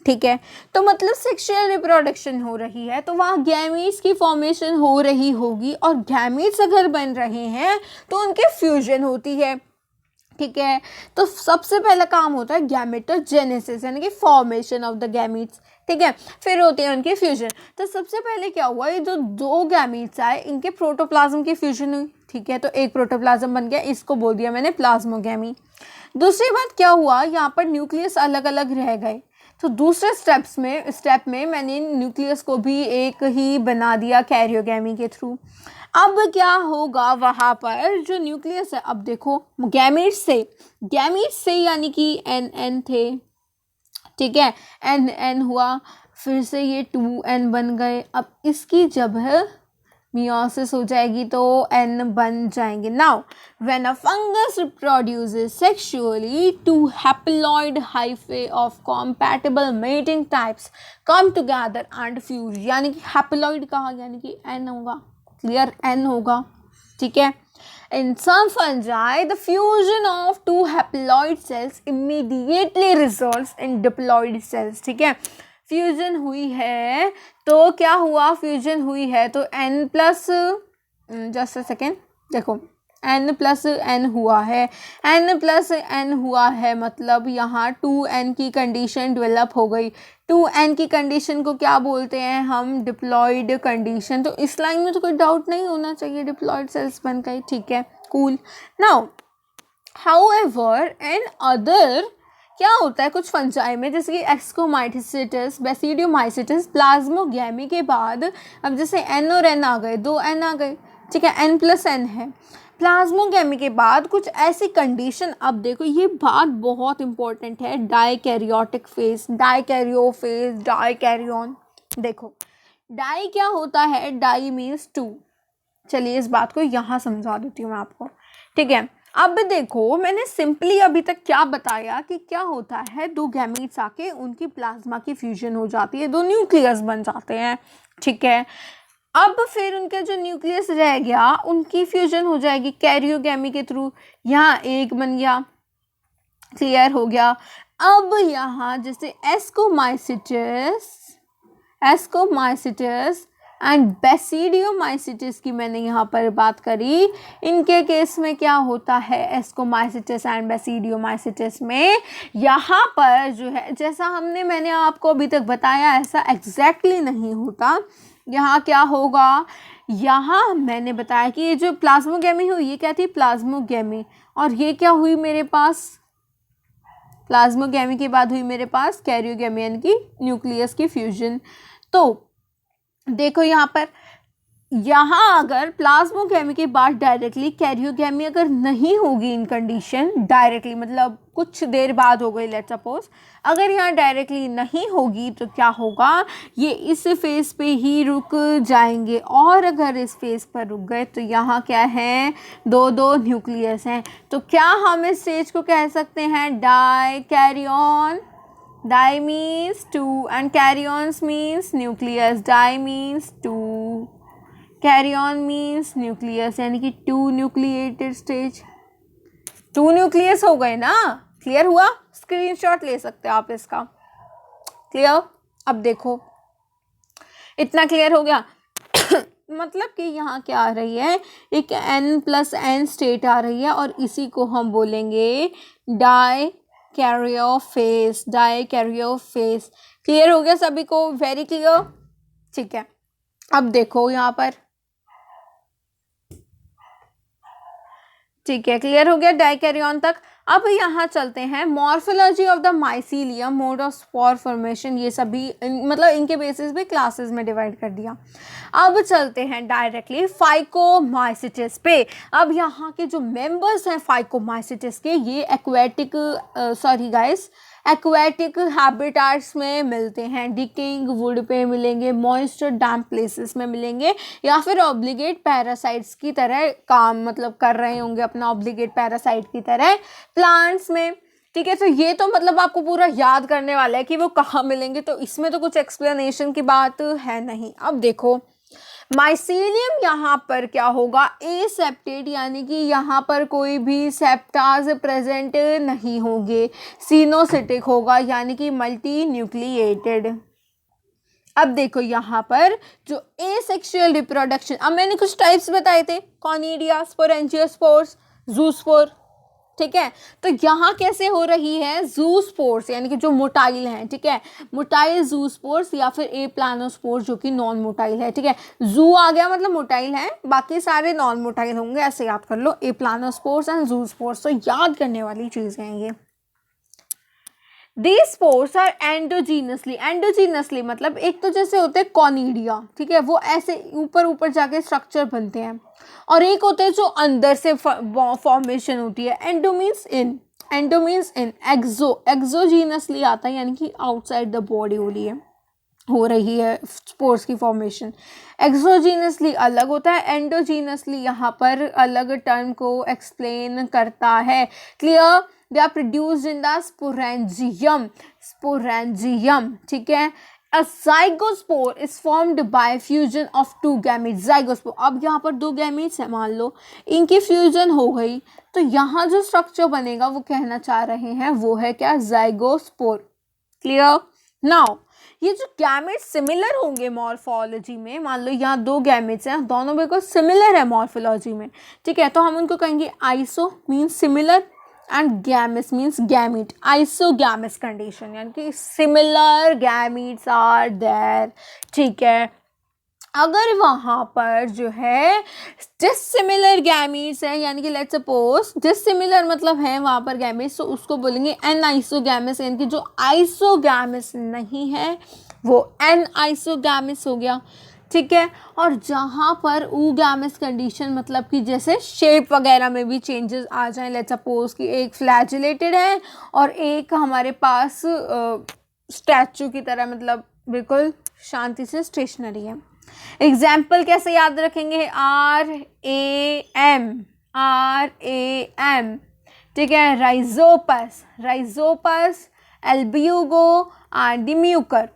ठीक है। तो मतलब सेक्सुअल रिप्रोडक्शन हो रही है तो वहाँ गैमीट्स की फॉर्मेशन हो रही होगी, और गैमीट्स अगर बन रहे हैं तो उनके फ्यूजन होती है, ठीक है। तो सबसे पहला काम होता है गैमेटोजेनेसिस, यानी कि फॉर्मेशन ऑफ द गैमीट्स, ठीक है। फिर होती है उनकी फ्यूजन। तो सबसे पहले क्या हुआ, ये जो दो गैमीट्स आए इनके प्रोटोप्लाज्म की फ्यूजन हुई, ठीक है। तो एक प्रोटोप्लाज्म बन गया, इसको बोल दिया मैंने प्लाज्मोगैमी। दूसरी बात क्या हुआ, यहाँ पर न्यूक्लियस अलग अलग रह गए, तो दूसरे स्टेप में मैंने न्यूक्लियस को भी एक ही बना दिया कैरियोगैमी के थ्रू। अब क्या होगा वहाँ पर जो न्यूक्लियस है, अब देखो गैमीट्स से यानी कि एन थे, ठीक है, एन हुआ, फिर से ये 2n बन गए। अब इसकी जब मियोसिस हो जाएगी तो n बन जाएंगे। Now when a fungus reproduces sexually, two haploid hyphae of compatible mating types come together and fuse, यानी कि haploid कहा, यानी कि n होगा, क्लियर, n होगा, ठीक है। In some fungi, the fusion of two haploid cells immediately results in diploid cells, ठीक है। फ्यूजन हुई है तो क्या हुआ, फ्यूजन हुई है तो n plus, just a second, देखो n प्लस n हुआ है, n प्लस n हुआ है, मतलब यहाँ 2n की कंडीशन डेवलप हो गई। 2n की कंडीशन को क्या बोलते हैं हम? Diploid condition. तो इस लाइन में तो कोई डाउट नहीं होना चाहिए, डिप्लॉयड सेल्स बन गई, ठीक है, cool. Now however another क्या होता है कुछ फंजाई में, जैसे कि एक्सकोमाइसिटिस, बेसिडियोमाइसिटिस, प्लाज्मोगैमी के बाद अब जैसे n और n आ गए, 2n आ गए, ठीक है, n प्लस n है। प्लाज्मोगैमी के बाद कुछ ऐसी कंडीशन, अब देखो ये बात बहुत इंपॉर्टेंट है, डाइकैरियोटिक फेज, डाइकैरियोफेज, डाइकैरियन। देखो डाई क्या होता है? Di means 2। चलिए इस बात को यहाँ समझा देती हूँ मैं आपको, ठीक है। अब देखो मैंने सिंपली अभी तक क्या बताया कि क्या होता है, दो गैमीट्स आके उनकी प्लाज्मा की फ्यूजन हो जाती है, दो न्यूक्लियस बन जाते हैं, ठीक है। अब फिर उनका जो न्यूक्लियस रह गया उनकी फ्यूजन हो जाएगी कैरियोगैमी के थ्रू, यहाँ एक बन गया, क्लियर हो गया। अब यहाँ जैसे एस्कोमाइसिटिस एंड बेसिडियोमाइसिटिस की मैंने यहाँ पर बात करी, इनके केस में क्या होता है, एस्कोमाइसिटिस एंड बेसिडियोमाइसिटिस में यहाँ पर जो है, जैसा मैंने आपको अभी तक बताया ऐसा एग्जैक्टली नहीं होता। यहाँ क्या होगा, यहाँ मैंने बताया कि ये जो प्लाज्मोगैमी हुई ये क्या थी, प्लाज्मोगैमी, और ये क्या हुई मेरे पास, प्लाज्मोगैमी के बाद हुई मेरे पास कैरियोगैमी, यानी कि न्यूक्लियस की फ्यूजन। तो देखो यहाँ अगर प्लाज्मोगैमी के बाद डायरेक्टली कैरियोगैमी अगर नहीं होगी इन कंडीशन, डायरेक्टली मतलब कुछ देर बाद हो गई, लेट्स सपोज, अगर यहाँ डायरेक्टली नहीं होगी तो क्या होगा, ये इस फेज पे ही रुक जाएंगे, और अगर इस फेज पर रुक गए तो यहाँ क्या है, दो न्यूक्लियस हैं। तो क्या हम इस स्टेज को कह सकते हैं dikaryon? Di means 2 and karyons means nucleus. Di means 2, caryon means nucleus, यानी कि 2 nucleated stage, 2 nucleus हो गए ना, क्लियर हुआ? स्क्रीनशॉट ले सकते हो आप इसका, क्लियर? अब देखो इतना क्लियर हो गया। मतलब कि यहाँ क्या आ रही है, एक n प्लस n स्टेट आ रही है, और इसी को हम बोलेंगे डाइकैरियोफेज, डाइकैरियोफेज। क्लियर हो गया सभी को? वेरी क्लियर, ठीक है। अब देखो यहाँ पर, ठीक है, क्लियर हो गया डाइकैरियन तक। अब यहाँ चलते हैं morphology of the mycelium, mode of spore formation, ये सभी मतलब इनके बेसिस पे क्लासेस में डिवाइड कर दिया। अब चलते हैं डायरेक्टली फाइकोमाइसिटिस पे। अब यहाँ के जो मेंबर्स हैं फाइकोमाइसिटिस के, ये एक्वेटिक एक्वेटिक हैबिटाट्स में मिलते हैं, डिकेइंग वुड पे मिलेंगे, मॉइस्ट डैम्प प्लेसेस में मिलेंगे, या फिर ऑब्लिगेट पैरासाइट्स की तरह काम मतलब कर रहे होंगे अपना ऑब्लिगेट पैरासाइट की तरह प्लांट्स में। ठीक है, तो ये तो मतलब आपको पूरा याद करने वाला है कि वो कहाँ मिलेंगे, तो इसमें तो कुछ एक्सप्लेनेशन की बात है नहीं। अब देखो माइसीलियम यहाँ पर क्या होगा, एसेप्टेड, यानी कि यहाँ पर कोई भी सेप्टाज प्रेजेंट नहीं होंगे। सिनोसिटिक होगा यानी कि मल्टी न्यूक्लिएटेड। अब देखो यहाँ पर जो एसेक्सुअल रिप्रोडक्शन, अब मैंने कुछ टाइप्स बताए थे, कॉनिडिया, स्पोरेंजियोस्पोर्स, जूस्पोर। ठीक है, तो यहाँ कैसे हो रही है, जूस्पोर्स यानी कि जो मोटाइल हैं, ठीक है, मोटाइल जूस्पोर्स या फिर ए प्लानोस्पोर्स जो कि नॉन मोटाइल है। ठीक है, जू आ गया मतलब मोटाइल है, बाकी सारे नॉन मोटाइल होंगे, ऐसे याद कर लो, ए प्लानोस्पोर्स एंड जूस्पोर्स। तो याद करने वाली चीजें हैं ये। These spores are endogeneously, endogeneously मतलब एक तो जैसे होते हैं कॉनिडिया, ठीक है, वो ऐसे ऊपर ऊपर जाके स्ट्रक्चर बनते हैं, और एक होते हैं जो अंदर से फॉर्मेशन होती है। Endo means in, endo means in, exogenously आता है यानी कि आउटसाइड द बॉडी हो रही है स्पोर्स की फॉर्मेशन। एक्सोजीनसली अलग होता है, एंडोजीनसली यहाँ पर अलग टर्म को एक्सप्लेन करता है। Clear, they are produced in the sporangium, sporangium. ठीक है, A zygospore is formed by fusion of two gametes. Zygospore, अब यहाँ पर दो gametes हैं मान लो, इनकी फ्यूजन हो गई, तो यहाँ जो स्ट्रक्चर बनेगा वो कहना चाह रहे हैं वो है क्या, जाइगोस्पोर। क्लियर। नाउ ये जो गैमेट्स सिमिलर होंगे मॉर्फोलॉजी में, मान लो यहाँ दो गैमेट्स हैं, दोनों बिल्कुल सिमिलर है मॉर्फोलॉजी में, ठीक है, तो हम उनको कहेंगे iso means similar and gametes means gamete, isogamous condition यानी कि सिमिलर गैमीट्स आर देयर। ठीक है, अगर वहाँ पर जो है डिसिमिलर गैमीट्स हैं, यानी कि लेट्स सपोज डिसिमिलर मतलब है वहाँ पर गैमीट्स, तो उसको बोलेंगे एन आइसोगैमस, यानी कि जो आइसोगैमस नहीं है वो एन आइसोगैमस हो गया। ठीक है, और जहाँ पर ऊगैमस कंडीशन मतलब कि जैसे शेप वगैरह में भी चेंजेस आ जाएं, लेट्स सपोज कि एक फ्लैजिलेटेड है और एक हमारे पास स्टैचू की तरह मतलब बिल्कुल शांति से स्टेशनरी है। एग्जाम्पल कैसे याद रखेंगे, RAM, RAM। ठीक है, Rhizopus, Rhizopus, Albugo, RD Mucor.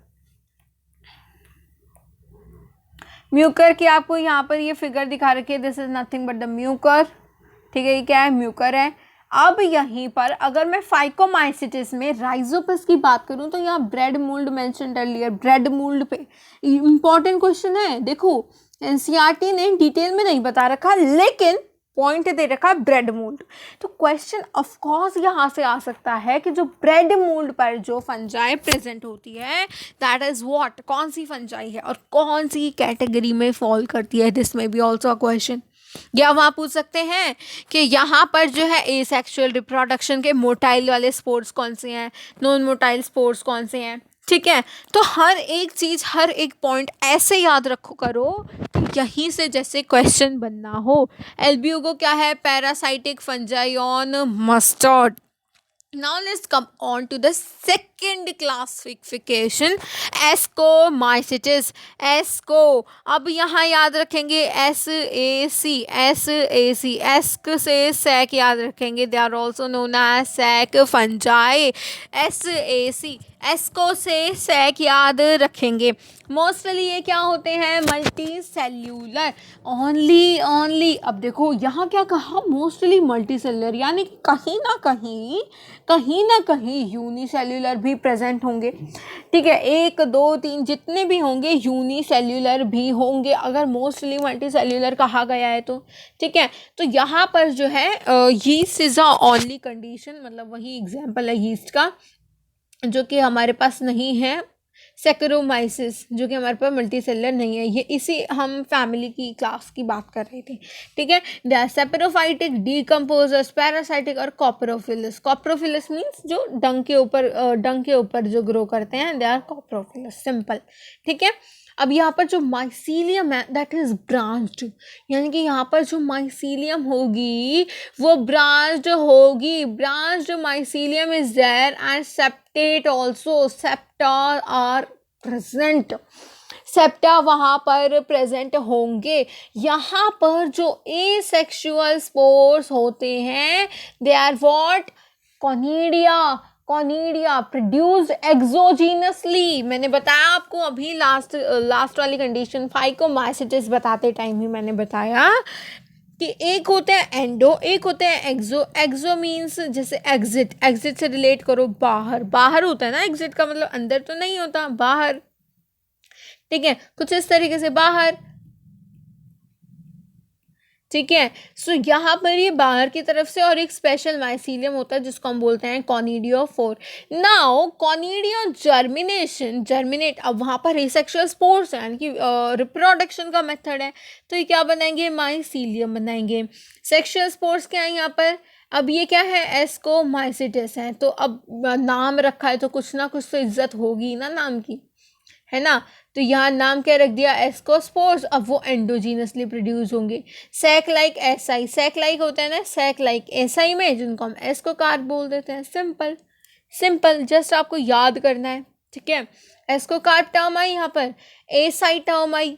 Mucor की आपको यहाँ पर ये फिगर दिखा रखी है, this is nothing but the Mucor. ठीक है, ये क्या है, म्यूकर है। अब यहीं पर अगर मैं फाइकोमाइसिटिस में राइजोपस की बात करूं तो यहाँ bread mould mention earlier, bread mould पे इंपॉर्टेंट क्वेश्चन है। देखो एनसीईआरटी ने डिटेल में नहीं बता रखा, लेकिन पॉइंट दे रखा है ब्रेड मोल्ड, तो क्वेश्चन ऑफ कोर्स यहाँ से आ सकता है कि जो ब्रेड मोल्ड पर जो फंजाई प्रेजेंट होती है दैट इज व्हाट, कौन सी फंजाई है और कौन सी कैटेगरी में फॉल करती है, दिस में बी ऑल्सो अ क्वेश्चन। या वहाँ पूछ सकते हैं कि यहाँ पर जो है एसेक्सुअल रिप्रोडक्शन के मोटाइल वाले स्पोर्ट्स कौन से हैं, नॉन मोटाइल स्पोर्ट्स कौन से हैं। ठीक है, तो हर एक चीज़, हर एक पॉइंट ऐसे याद रखो करो कि यहीं से जैसे क्वेश्चन बनना हो। एल्ब्यूगो क्या है, parasitic fungi on mustard. Now let's come on to the second classification, ascomycetes. Asco, अब यहाँ याद रखेंगे SAC, SAC, एस्क से सैक याद रखेंगे, they are also known as sac fungi. SAC, asco से सैक याद रखेंगे। मोस्टली ये क्या होते हैं, मल्टी सेल्यूलर, ओनली। अब देखो यहाँ क्या कहा, मोस्टली मल्टी सेल्यूलर, यानी कि कहीं ना कहीं यूनिसेल्यूलर भी प्रेजेंट होंगे। ठीक है, 1 2 3 जितने भी होंगे यूनिसेल्यूलर भी होंगे अगर मोस्टली मल्टी सेल्यूलर कहा गया है तो। ठीक है, तो यहाँ पर जो है yeast is a only condition, मतलब वही एग्जाम्पल है यीस्ट का जो कि हमारे पास नहीं है, सेक्रोमाइसिस जो कि हमारे पास मल्टी सेलुलर नहीं है। ये इसी हम फैमिली की क्लास की बात कर रहे थे। ठीक है, दे आर सेपेरोफाइटिक, डीकम्पोजर्स, पैरासाइटिक और कॉपरोफिलस। कॉपरोफिलस मीन्स जो डंग के ऊपर जो ग्रो करते हैं, दे आर कॉपरोफिलस, सिंपल। ठीक है, अब यहाँ पर जो माइसीलियम है दैट इज ब्रांच्ड, यानी कि यहाँ पर जो माइसीलियम होगी वो ब्रांच्ड होगी। Branched mycelium is there and lactate also, septa are present, septa वहाँ पर प्रेजेंट होंगे। यहाँ पर जो एसेक्सुअल स्पोर्स होते हैं they are what, conidia, conidia produced exogenously. मैंने बताया आपको अभी लास्ट वाली कंडीशन फाइकोमाइसिटिस बताते टाइम ही मैंने बताया कि एक होते हैं एंडो, एक होते हैं एक्सो। एक्सो मीन्स जैसे एग्जिट, एग्जिट से रिलेट करो बाहर, बाहर होता है ना एग्जिट का मतलब अंदर तो नहीं होता, बाहर, ठीक है, कुछ इस तरीके से बाहर, ठीक है। सो यहाँ पर ये बाहर की तरफ से, और एक स्पेशल माइसीलियम होता है जिसको हम बोलते हैं कॉनिडियोफोर। नाउ कॉनिडियो जर्मिनेशन, जर्मिनेट, अब वहाँ पर एसेक्सुअल स्पोर्स है यानी कि रिप्रोडक्शन का मेथड है, तो ये क्या बनाएंगे, माइसीलियम बनाएंगे। सेक्सुअल स्पोर्स क्या है यहाँ पर, अब ये क्या है, एस्कोमाइसिटिस है, तो अब नाम रखा है तो कुछ ना कुछ तो इज्जत होगी ना नाम की, है ना, तो यहाँ नाम क्या रख दिया, एस्कोस्पोर्स। अब वो एंडोजीनसली प्रोड्यूस होंगे। सैक लाइक एसआई, सैक लाइक होता है ना, सैक लाइक एसआई में जिनको हम एस्कोकार्प बोल देते हैं। सिंपल सिंपल, जस्ट आपको याद करना है, ठीक है। एस्कोकार्प टर्म आई यहाँ पर, एसआई टर्म आई,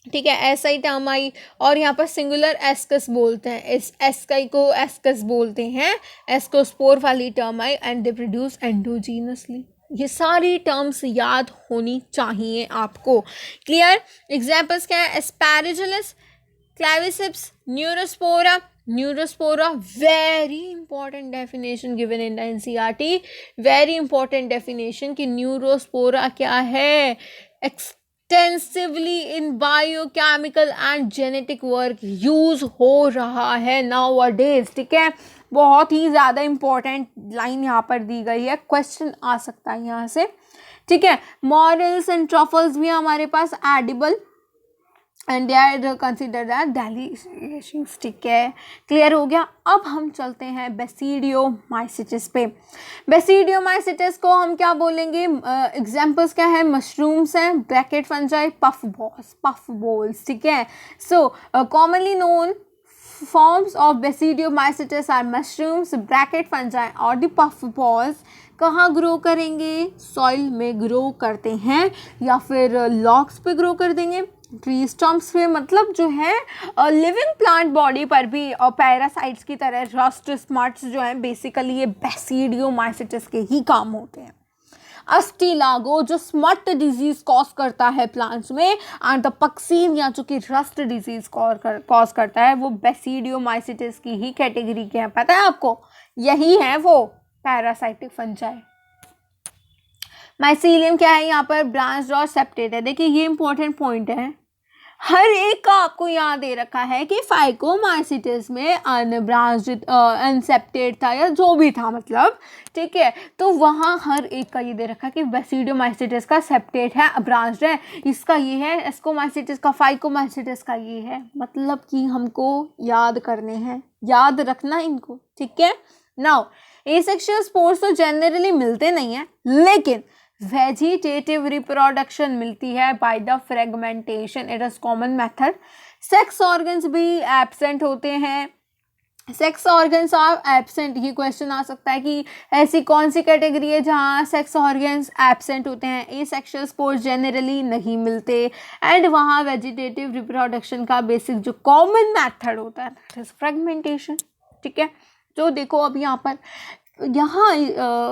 ठीक है, एसआई टर्म आई, और यहाँ पर सिंगुलर एस्कस बोलते हैं, इस एस्काई को एस्कस बोलते हैं, एस्कोस्पोर वाली term I, and they produce endogenously. ये सारी टर्म्स याद होनी चाहिए आपको। क्लियर। एग्जाम्पल्स क्या है, Aspergillus, Claviceps, Neurospora, Neurospora, very important definition given in the NCERT, very important definition कि न्यूरोस्पोरा क्या है, extensively in biochemical and genetic work use हो रहा है नाउ अ डेज, ठीक है। बहुत ही ज़्यादा इंपॉर्टेंट लाइन यहाँ पर दी गई है, क्वेश्चन आ सकता है यहाँ से, ठीक है। मॉरल्स एंड ट्रफल्स भी हमारे पास edible and they are considered as delicious, ठीक है, क्लियर हो गया। अब हम चलते हैं बेसिडियोमाइसिटिस पे। बेसिडियोमाइसिटिस को हम क्या बोलेंगे, एग्जाम्पल्स क्या है, मशरूम्स हैं, bracket fungi, puff balls, puff balls, ठीक है। So commonly known forms of basidiomycetes are mushrooms, bracket fungi और the puff balls। कहाँ ग्रो करेंगे, सॉइल में ग्रो करते हैं या फिर लॉक्स पे ग्रो कर देंगे, ट्री स्टम्प्स पे, मतलब जो है लिविंग प्लांट बॉडी पर भी पैरासाइट्स की तरह रस्ट स्मट्स जो है बेसिकली ये बेसिडियोमाइसिटिस के ही काम होते हैं। अस्टिलागो जो स्मट डिजीज कॉज करता है प्लांट्स में, एंड द पक्सीन या जो कि रस्ट डिजीज कॉज करता है वो बेसिडियोमाइसिटिस की ही कैटेगरी के हैं, पता है आपको, यही है वो पैरासाइटिक फंजाई। माइसीलियम क्या है यहाँ पर, ब्रांच्ड और सेप्टेड है। देखिए ये इंपॉर्टेंट पॉइंट है, हर एक का आपको यहाँ दे रखा है कि फाइकोमाइसिटिस में अनब्रांच्ड अनसेप्टेड था या जो भी था मतलब, ठीक है, तो वहाँ हर एक का ये दे रखा है कि बेसिडियोमाइसिटिस का सेप्टेड है, ब्रांच्ड है, इसका ये है, एस्कोमाइसिटिस का, फाइकोमाइसिटिस का ये है, मतलब कि हमको याद करने हैं, याद रखना इनको, ठीक है। नाउ एसेक्सुअल स्पोर्स तो जनरली मिलते नहीं हैं, लेकिन वेजिटेटिव रिप्रोडक्शन मिलती है by the fragmentation, it is common method. Sex organs भी एब्सेंट होते हैं, सेक्स ऑर्गन्स आर एब्सेंट, ये क्वेश्चन आ सकता है कि ऐसी कौन सी कैटेगरी है जहाँ सेक्स ऑर्गन्स एब्सेंट होते हैं, एसेक्सुअल स्पोर्स जनरली नहीं मिलते, एंड वहाँ वेजिटेटिव रिप्रोडक्शन का बेसिक जो कॉमन मेथड होता है दैट इज फ्रेगमेंटेशन, ठीक है। जो देखो अब यहाँ पर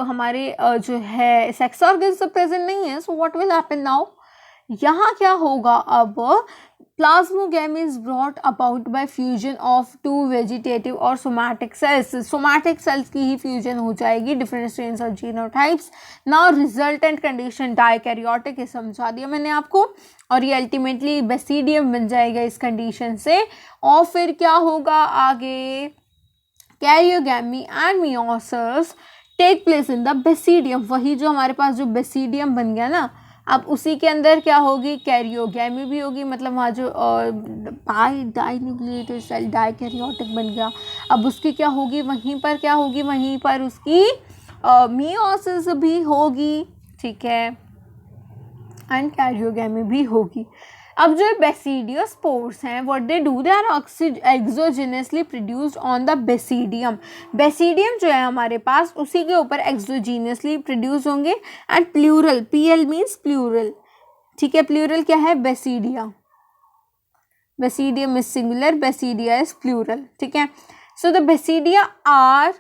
हमारे जो है सेक्स ऑर्गन्स तो प्रेजेंट नहीं है, so what will happen now, यहाँ क्या होगा, अब plasmogamy is brought about by fusion of two vegetative और सोमैटिक सेल्स, सोमैटिक सेल्स की ही फ्यूजन हो जाएगी, डिफरेंट स्ट्रेन्स और genotypes. Now resultant condition dikaryotic, ये समझा दिया मैंने आपको, और ये अल्टीमेटली बेसिडियम बन जाएगा इस कंडीशन से। और फिर क्या होगा आगे, karyogamy and meiosis take place in the basidium, वही जो हमारे पास जो बेसिडियम बन गया ना, अब उसी के अंदर क्या होगी, कैरियोगैमी भी होगी, मतलब वहाँ जो डाइन्यूक्लिएटेड सेल डाइकैरियोटिक बन गया, अब उसकी क्या होगी, वहीं पर क्या होगी, वहीं पर उसकी मियोसिस भी होगी, ठीक है, एंड कैरियोगैमी भी होगी। अब जो बेसिडियोस्पोर्स हैं what they do, they are exogenously produced on the basidium. Basidium जो है हमारे पास उसी के ऊपर एक्सोजेनसली प्रोड्यूस होंगे। And plural, PL means plural, ठीक है, प्लूरल क्या है, basidia, basidium is singular, basidia is plural, ठीक है। So the basidia are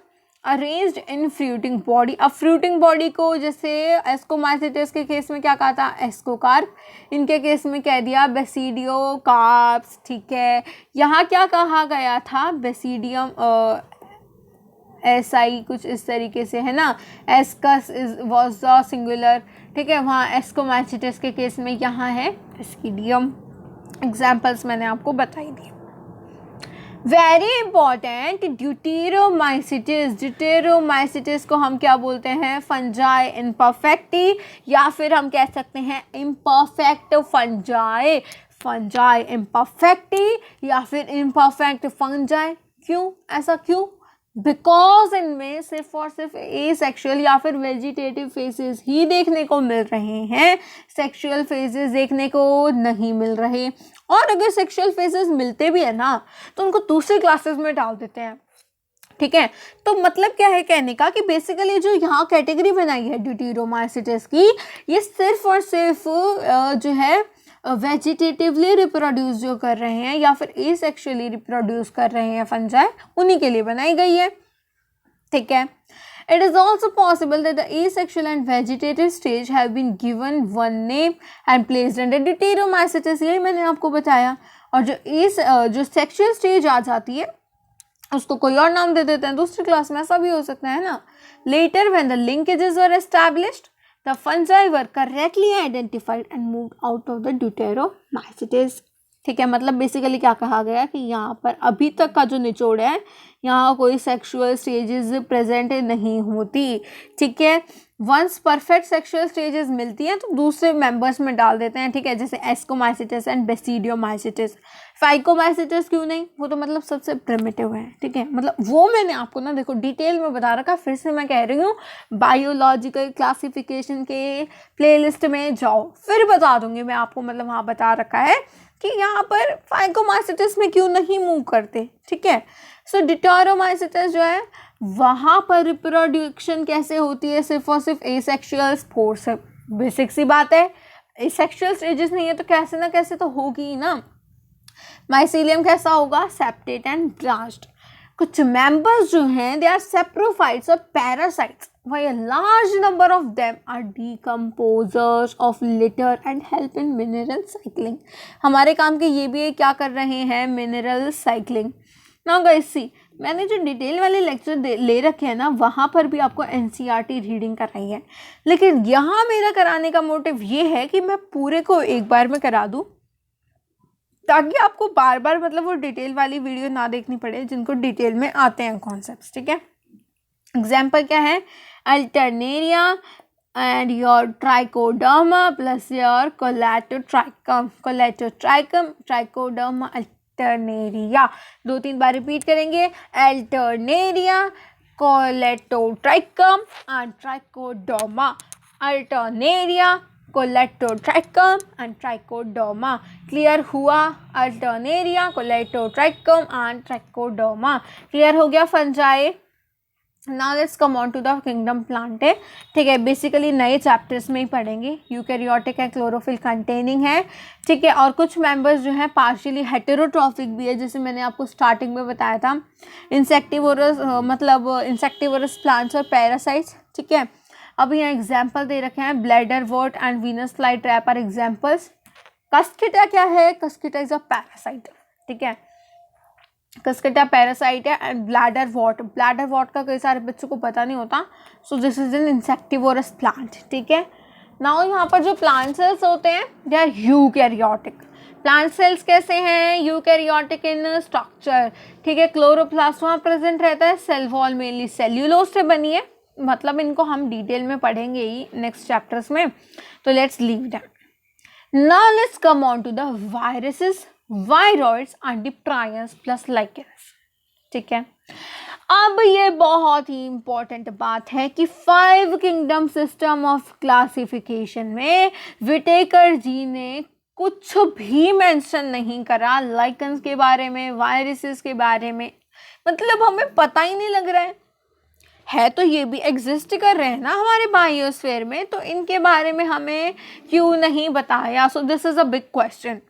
arranged in fruiting body. अब फ्रूटिंग बॉडी को जैसे एस्कोमाइसिटस के केस में क्या कहा था, एस्कोकार्प, इनके केस में कह दिया बेसिडियोकार्प्स, ठीक है। यहाँ क्या कहा गया था, बेसिडियम SI कुछ इस तरीके से है ना, ascus is was the singular, ठीक है। वहाँ एस्कोमाइसिटस के केस में यहाँ है बेसिडियम। एग्जाम्पल्स मैंने आपको बताई दी। वेरी इंपॉर्टेंट, ड्यूटेरोमाइसिटिस, ड्यूटेरोमाइसिटिस को हम क्या बोलते हैं, फंजाई इम्परफेक्टी, या फिर हम कह सकते हैं इम्परफेक्ट फंजाई, फंजाई इम्परफेक्टी या फिर इम्परफेक्ट फंजाई। क्यों, ऐसा क्यों, बिकॉज इनमें सिर्फ और सिर्फ एसेक्सुअल या फिर वेजिटेटिव फेजेस ही देखने को मिल रहे हैं, सेक्सुअल फेजेस देखने को नहीं मिल रहे। और अगर सेक्सुअल फेजेस मिलते भी है ना तो उनको दूसरी क्लासेस में डाल देते हैं, ठीक है। तो मतलब क्या है कहने का कि बेसिकली जो यहाँ कैटेगरी बनाई है ड्यूटेरोमाइसिटिस की, ये सिर्फ और सिर्फ जो है वेजिटेटिवली रिप्रोड्यूस जो कर रहे हैं या फिर एसेक्सुअली रिप्रोड्यूस कर रहे हैं फंजाई, उन्हीं के लिए बनाई गई है, ठीक है। It is also possible that the asexual and vegetative stage have been given one name and placed under deuteromycetes, यही मैंने आपको बताया। और जो सेक्सुअल स्टेज आ जाती है उसको कोई और नाम दे देते हैं दूसरी क्लास में, ऐसा भी हो सकता है ना। Later when the linkages were established, the fungi were correctly identified and moved out of the deuteromycetes, ठीक है। मतलब बेसिकली क्या कहा गया कि यहाँ पर अभी तक का जो निचोड़ है, यहाँ कोई सेक्सुअल स्टेजेस प्रेजेंट नहीं होती, ठीक है। वंस परफेक्ट सेक्सुअल स्टेजेस मिलती हैं तो दूसरे मेंबर्स में डाल देते हैं, ठीक है, जैसे एस्कोमाइसिटिस एंड बेसिडियोमाइसिटिस। फाइकोमाइसिटिस क्यों नहीं, वो तो मतलब सबसे प्रिमिटिव है, ठीक है। मतलब वो मैंने आपको ना देखो डिटेल में बता रखा, फिर से मैं कह रही हूँ बायोलॉजिकल क्लासिफिकेशन के प्लेलिस्ट में जाओ, फिर बता दूंगी मैं आपको, मतलब वहाँ बता रखा है कि यहाँ पर फाइकोमाइसिटिस में क्यों नहीं मूव करते, ठीक है। सो डिटोरोमाइसिटिस जो है वहाँ पर रिप्रोडक्शन कैसे होती है, सिर्फ और सिर्फ एसेक्सुअल स्पोर्स है, बेसिक सी बात है। एसेक्सुअल स्टेजेस नहीं है तो कैसे ना कैसे तो होगी ही ना। माइसीलियम कैसा होगा, सेप्टेट एंड ब्रांच्ड। कुछ मेंबर्स जो हैं दे आर सेप्रोफाइट्स और parasites, while a large number of them are decomposers of litter and help in mineral cycling। हमारे काम के ये भी क्या कर रहे हैं, मिनरल साइक्लिंग। नाउ गाइस सी, मैंने जो डिटेल वाले लेक्चर ले रखे हैं ना वहाँ पर भी आपको NCERT रीडिंग कराई है, लेकिन यहाँ मेरा कराने का मोटिव ये है कि मैं पूरे को एक बार में करा दूँ ताकि आपको बार बार मतलब वो डिटेल वाली वीडियो ना देखनी पड़े जिनको डिटेल में आते हैं कॉन्सेप्ट्स, ठीक है। एग्जाम्पल क्या है, Alternaria and your Trichoderma plus your Colletotrichum, Trichoderma Alternaria, 2-3 बार रिपीट करेंगे, Alternaria, Colletotrichum and Trichoderma, Alternaria, Colletotrichum and Trichoderma. Clear हुआ, Alternaria, Colletotrichum and Trichoderma. Clear हो गया fungi. Now let's come on to the kingdom plant है, ठीक है। बेसिकली नए चैप्टर्स में ही पढ़ेंगे, यूकैरियोटिक है, क्लोरोफिल कंटेनिंग है, ठीक है। और कुछ मेंबर्स जो हैं पार्शियली हेटेरोट्रॉफिक भी है, जैसे मैंने आपको स्टार्टिंग में बताया था, इंसेक्टिवोरस मतलब इंसेक्टिवोरस प्लांट्स और पैरासाइट्स, ठीक है। अब यहाँ एग्जाम्पल दे रखे हैं, bladderwort and Venus flytrap are examples. Cuscuta क्या है, कस्किटा इज अ पैरासाइट, ठीक है, कस्किटा पैरासाइट है। एंड ब्लैडर वॉट का कई सारे बच्चों को पता नहीं होता, so this is an insectivorous plant, ठीक है। नाउ यहाँ पर जो प्लांट सेल्स होते हैं they are eukaryotic. Plant cells कैसे हैं, यूकैरियोटिक इन स्ट्रक्चर, ठीक है। क्लोरोप्लास्ट वहाँ प्रेजेंट रहता है, सेल वॉल मेनली सेल्यूलोज से बनी है, मतलब इनको हम डिटेल में पढ़ेंगे ही नेक्स्ट चैप्टर्स में, तो let's leave that. Now let's come on to the viruses, viroids and the prions plus lichens, ठीक है। अब ये बहुत ही इंपॉर्टेंट बात है कि 5 किंगडम सिस्टम ऑफ क्लासिफिकेशन में विटेकर जी ने कुछ भी मेंशन नहीं करा लाइकन्स के बारे में, वायरसेस के बारे में। मतलब हमें पता ही नहीं लग रहा है तो ये भी एग्जिस्ट कर रहे हैं ना हमारे बायोस्फीयर में, तो इनके बारे में हमें क्यों नहीं बताया? So this is a big question.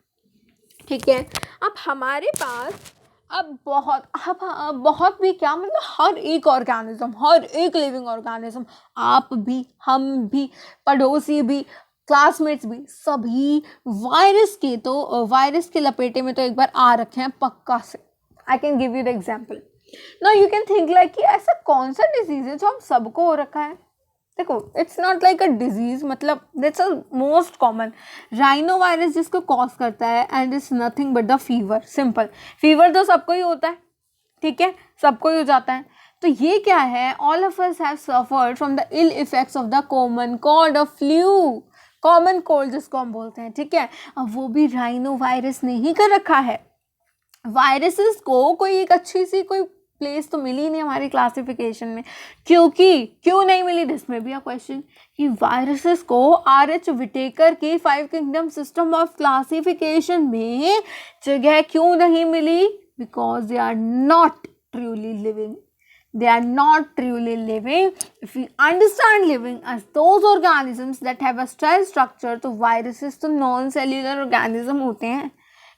ठीक है, अब हमारे पास अब बहुत भी क्या, मतलब हर एक ऑर्गेनिज्म, हर एक लिविंग ऑर्गेनिज्म, आप भी, हम भी, पड़ोसी भी, क्लासमेट्स भी, सभी वायरस के लपेटे में तो एक बार आ रखे हैं पक्का से। I can give you the example. Now you can think like कि ऐसा कौन सा डिजीज है जो हम सबको हो रखा है? देखो, it's not like a disease, मतलब that's a most common rhinovirus जिसको कॉज करता है, and it's nothing but the fever. Simple, fever तो सबको ही होता है, ठीक है, सबको ही हो जाता है। तो ये क्या है? All of us have suffered from the ill effects of the common cold of flu, common cold जिसको हम बोलते हैं, ठीक है। अब वो भी राइनो वायरस ने ही कर रखा है। वायरसेस को कोई एक अच्छी सी कोई प्लेस तो मिली नहीं हमारी क्लासिफिकेशन में, क्योंकि क्यों नहीं मिली? दिस में भी अ क्वेश्चन कि वायरसेस को RH विटेकर के 5 किंगडम सिस्टम ऑफ क्लासिफिकेशन में जगह क्यों नहीं मिली? Because they are not truly living. They are not truly living. If we understand living as those organisms that have a cell structure, तो viruses तो नॉन सेल्यूलर ऑर्गेनिज्म होते हैं,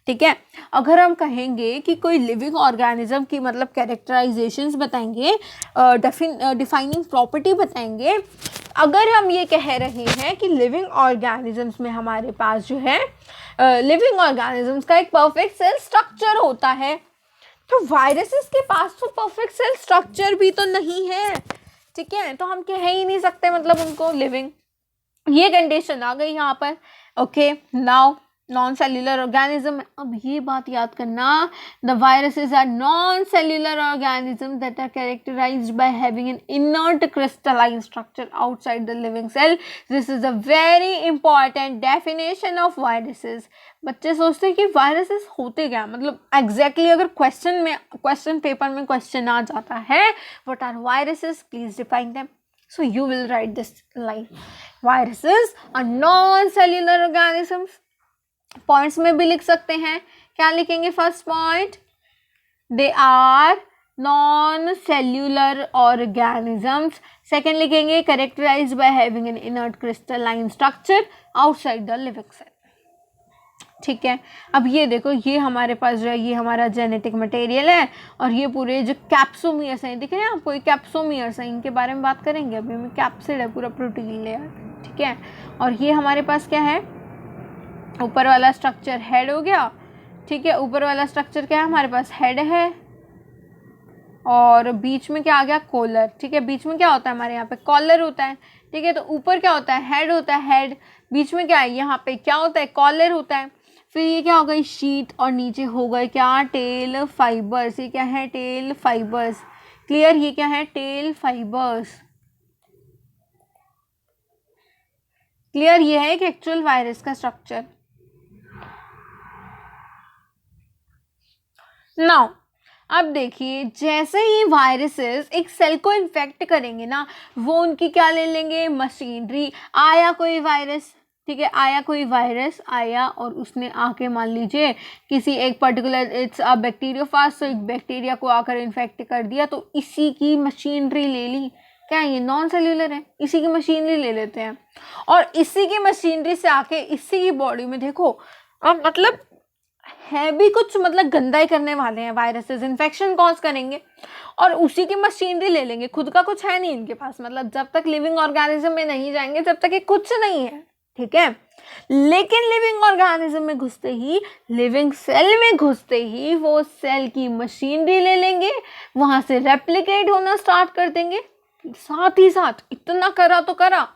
ठीक है। अगर हम कहेंगे कि कोई लिविंग ऑर्गेनिज्म की मतलब कैरेक्टराइजेशंस बताएंगे, डिफाइनिंग प्रॉपर्टी बताएंगे, अगर हम ये कह रहे हैं कि लिविंग ऑर्गेनिजम्स में हमारे पास जो है लिविंग ऑर्गेनिजम्स का एक परफेक्ट सेल स्ट्रक्चर होता है, तो वायरसेस के पास तो परफेक्ट सेल स्ट्रक्चर भी तो नहीं है, ठीक है, तो हम कह ही नहीं सकते मतलब उनको लिविंग। ये कंडीशन आ गई यहाँ पर। Okay, now non cellular organism. अब ये बात याद करना, the viruses are non cellular organism that are characterized by having an inert crystalline structure outside the living cell. This is a very important definition of viruses. बच्चे सोचते हैं कि वायरसेस होते क्या, मतलब एग्जैक्टली अगर क्वेश्चन पेपर में क्वेश्चन आ जाता है, what are viruses, please define them. So you will write this line. Viruses are non-cellular organisms. Points में भी लिख सकते हैं। क्या लिखेंगे? First point, they are non cellular organisms. Second लिखेंगे, characterized by having an inert crystalline structure outside the living cell, ठीक है। अब ये देखो, ये हमारे पास जो है ये हमारा जेनेटिक मटेरियल है, और ये पूरे जो कैप्सोमियर्स हैं, दिख रहे हैं आपको, ये कैप्सोमियर्स हैं, इनके बारे में बात करेंगे अभी। में कैप्सिड है पूरा प्रोटीन लेयर, ठीक है। और ये हमारे पास क्या है? ऊपर वाला स्ट्रक्चर हेड हो गया, ठीक है। ऊपर वाला स्ट्रक्चर क्या है हमारे पास? हेड है, और बीच में क्या आ गया? कॉलर, ठीक है। बीच में क्या होता है हमारे यहाँ पे? कॉलर होता है, ठीक है। तो ऊपर क्या होता है? हेड होता है, हेड। बीच में क्या है? यहाँ पे क्या होता है? कॉलर होता है। फिर ये क्या हो गई? शीट, और नीचे हो गए क्या? Tell fibres. ये क्या है? Tell fibres. क्लियर? ये क्या है? Tell fibres. क्लियर? ये है एक एक्चुअल वायरस का स्ट्रक्चर। नाउ अब देखिए, जैसे ही वायरसेस एक सेल को इन्फेक्ट करेंगे ना, वो उनकी क्या ले लेंगे? मशीनरी। आया कोई वायरस, ठीक है, आया कोई वायरस आया, और उसने आके मान लीजिए किसी एक पर्टिकुलर, इट्स अ बैक्टीरियोफाज, तो एक बैक्टीरिया को आकर इन्फेक्ट कर दिया, तो इसी की मशीनरी ले ली। क्या ये नॉन सेल्यूलर है? इसी की मशीनरी ले लेते हैं, और इसी की मशीनरी से आके इसी की बॉडी में देखो, अब मतलब है भी कुछ मतलब गंदा ही करने वाले हैं वायरसेस, इन्फेक्शन कॉज करेंगे, और उसी की मशीनरी ले लेंगे। खुद का कुछ है नहीं इनके पास, मतलब जब तक लिविंग ऑर्गेनिज्म में नहीं जाएंगे जब तक ये कुछ नहीं है, ठीक है। लेकिन लिविंग ऑर्गेनिज्म में घुसते ही, लिविंग सेल में घुसते ही, वो सेल की मशीनरी ले लेंगे, वहां से रेप्लिकेट होना स्टार्ट कर देंगे। साथ ही साथ इतना करा तो करा,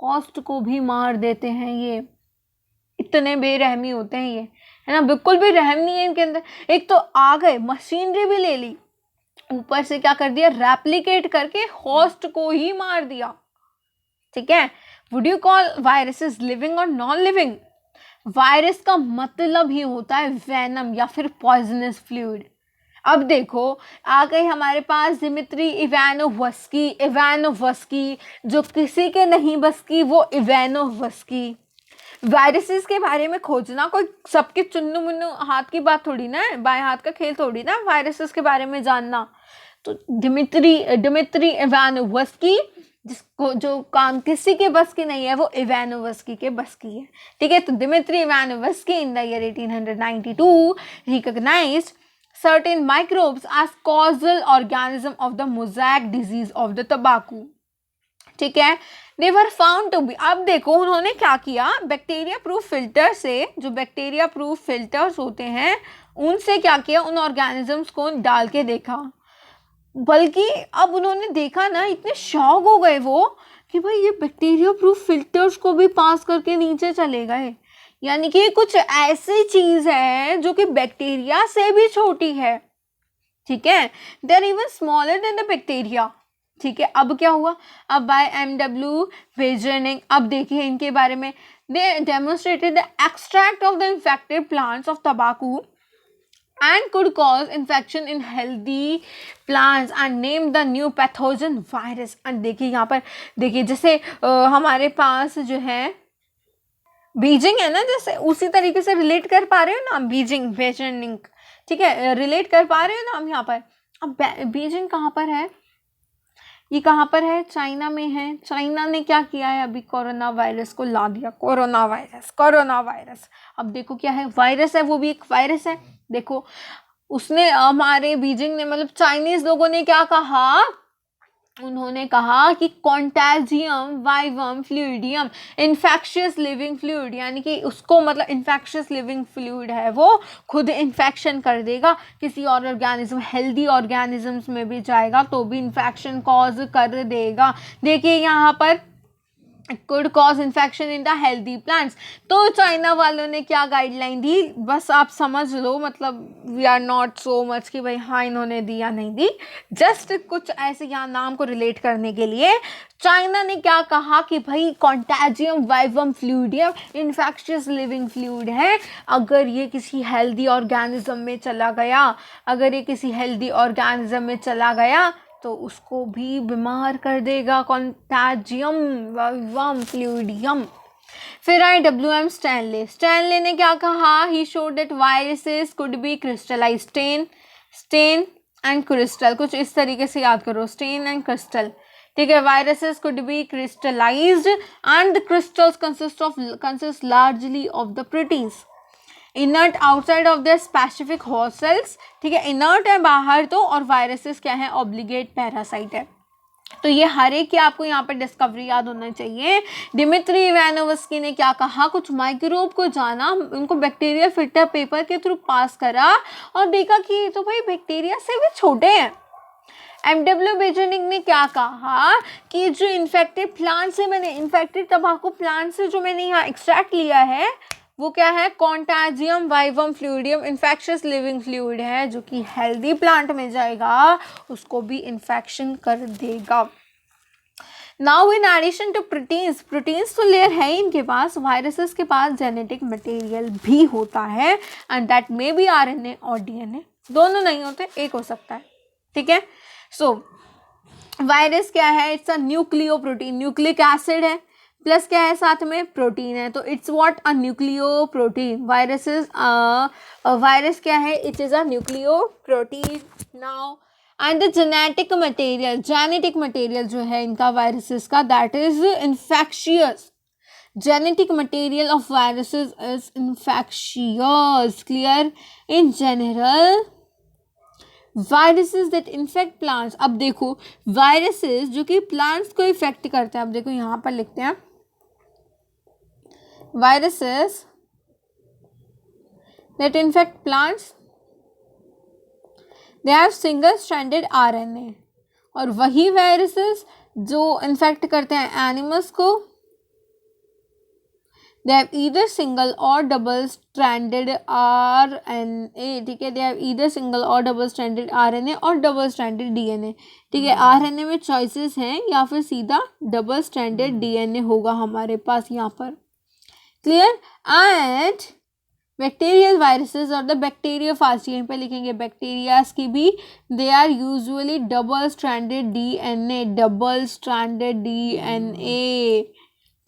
होस्ट को भी मार देते हैं। ये इतने बेरहमी होते हैं ये, है ना, बिल्कुल भी रहम नहीं है इनके अंदर। एक तो आ गए, मशीनरी भी ले ली, ऊपर से क्या कर दिया? रेप्लिकेट करके होस्ट को ही मार दिया, ठीक है। Would you call viruses living और नॉन लिविंग? वायरस का मतलब ही होता है वेनम या फिर पॉइजनस फ्लूइड। अब देखो, आ गई हमारे पास दिमित्री इवानोवस्की, जो किसी के नहीं बस की, वो इवानोवस्की। वायरसेस के बारे में खोजना कोई सबके चुन्नू मुन्नू हाथ की बात थोड़ी ना है, बाएं हाथ का खेल थोड़ी ना वायरसेस के बारे में जानना। तो डिमित्री इवानोव्स्की, जिसको जो काम किसी के बस की नहीं है वो इवानोव्स्की के बस की है, ठीक है। तो Dmitri Ivanowsky in the year 1892 recognized certain microbes as causal organism of the mosaic disease of the tobacco, ठीक है। they were found to be, अब देखो उन्होंने क्या किया, बैक्टीरिया प्रूफ फिल्टर से, जो बैक्टीरिया प्रूफ फिल्टर्स होते हैं उनसे क्या किया, उन ऑर्गेनिजम्स को डाल के देखा, बल्कि अब उन्होंने देखा ना, इतने शॉक हो गए वो कि भाई ये बैक्टीरिया प्रूफ फिल्टर्स को भी पास करके नीचे चले गए, यानी कि कुछ ऐसी चीज है जो कि बैक्टीरिया से भी छोटी है, ठीक है। They are even smaller than the bacteria, ठीक है। अब क्या हुआ, अब बाय एमडब्ल्यू वेजनिंग, अब देखिए इनके बारे में, they demonstrated the extract of the infected plants of तंबाकू and could cause infection in healthy plants and named the new pathogen virus। and देखिए यहाँ पर देखिए, जैसे हमारे पास जो है बीजिंग है ना, जैसे उसी तरीके से रिलेट कर पा रहे हो ना हम, बीजिंग वेजनिंग, ठीक है, रिलेट कर पा रहे हो ना हम यहाँ पर। अब बीजिंग कहाँ पर है, ये कहाँ पर है, चाइना में है। चाइना ने क्या किया है, अभी कोरोना वायरस को ला दिया, कोरोना वायरस। अब देखो क्या है, वायरस है, वो भी एक वायरस है। देखो उसने, हमारे बीजिंग ने, मतलब चाइनीज लोगों ने क्या कहा, उन्होंने कहा कि कॉन्टैजियम वाइवम फ्लूइडियम इन्फेक्शियस लिविंग फ्लूइड, यानी कि उसको मतलब इन्फेक्शियस लिविंग फ्लूइड है, वो खुद इन्फेक्शन कर देगा, किसी और ऑर्गेनिज्म, हेल्दी ऑर्गेनिजम्स में भी जाएगा तो भी इन्फेक्शन कॉज कर देगा। देखिए यहाँ पर could cause infection in the healthy plants। तो चाइना वालों ने क्या गाइडलाइन दी, बस आप समझ लो, मतलब we are not so much कि भाई हाँ इन्होंने दी या नहीं दी, जस्ट कुछ ऐसे यहाँ नाम को रिलेट करने के लिए चाइना ने क्या कहा कि भाई कॉन्टैजियम वाइवम फ्लूइडियम इन्फेक्शियस लिविंग फ्लूइड है, अगर ये किसी हेल्दी ऑर्गेनिज्म में चला गया, तो उसको भी बीमार कर देगा, कॉन्टैजियम वाइवम फ्लूइडियम। फिर आए WM स्टैनले ने क्या कहा, he showed that viruses could be crystallize, stain and crystal, कुछ इस तरीके से याद करो, स्टेन एंड क्रिस्टल, ठीक है। Viruses could B crystallised and the crystals consist largely of the proteins inert outside of the specific host cells, ठीक है, इनर्ट है बाहर तो, और वायरसेस क्या है, ऑब्लिगेट पैरासाइट है। तो ये हर एक की आपको यहाँ पर डिस्कवरी याद होना चाहिए। डिमित्री इवानोव्स्की ने क्या कहा, कुछ माइक्रोब को जाना, उनको बैक्टीरिया फिल्टर पेपर के थ्रू पास करा और देखा कि तो भाई बैक्टीरिया से भी छोटे हैं। एमडब्ल्यू वेजनिंग ने क्या कहा कि जो इन्फेक्टेड तंबाकू प्लांट से जो मैंने यहाँ एक्सट्रैक्ट लिया है वो क्या है, कॉन्टैजियम वाइवम फ्लूइडियम इन्फेक्शियस लिविंग फ्लूइड है, जो कि हेल्दी प्लांट में जाएगा उसको भी इन्फेक्शन कर देगा। Now in addition to proteins तो लेयर है इनके पास, वायरसेस के पास जेनेटिक मटेरियल भी होता है, and that may be RNA और DNA, दोनों नहीं होते, एक हो सकता है, ठीक है। सो वायरस क्या है, it's a nucleoprotein, nucleic acid है, प्लस क्या है साथ में, प्रोटीन है, तो it's what, a nucleo protein. Virus क्या है, it is a nucleo protein. Now and the genetic material जो है इनका वायरसेस का, that is infectious. Genetic material of viruses is infectious, clear. In general viruses that infect plants, अब देखो वायरसेस जो कि प्लांट्स को इफेक्ट करते हैं, अब देखो यहाँ पर लिखते हैं, viruses that infect plants, they have single stranded RNA। और वही वायरसेस जो इन्फेक्ट करते हैं एनिमल्स को, they have either single or double stranded RNA, ठीक है, they have either single or double stranded RNA और double stranded DNA, ठीक है। RNA में चॉइसेस हैं या फिर सीधा डबल स्ट्रैंडेड DNA होगा हमारे पास यहाँ पर, क्लियर। एंड बैक्टीरियल वायरसेस और द बैक्टीरियोफाज, यहीं पे लिखेंगे बैक्टीरियाज की भी, they are usually double stranded DNA,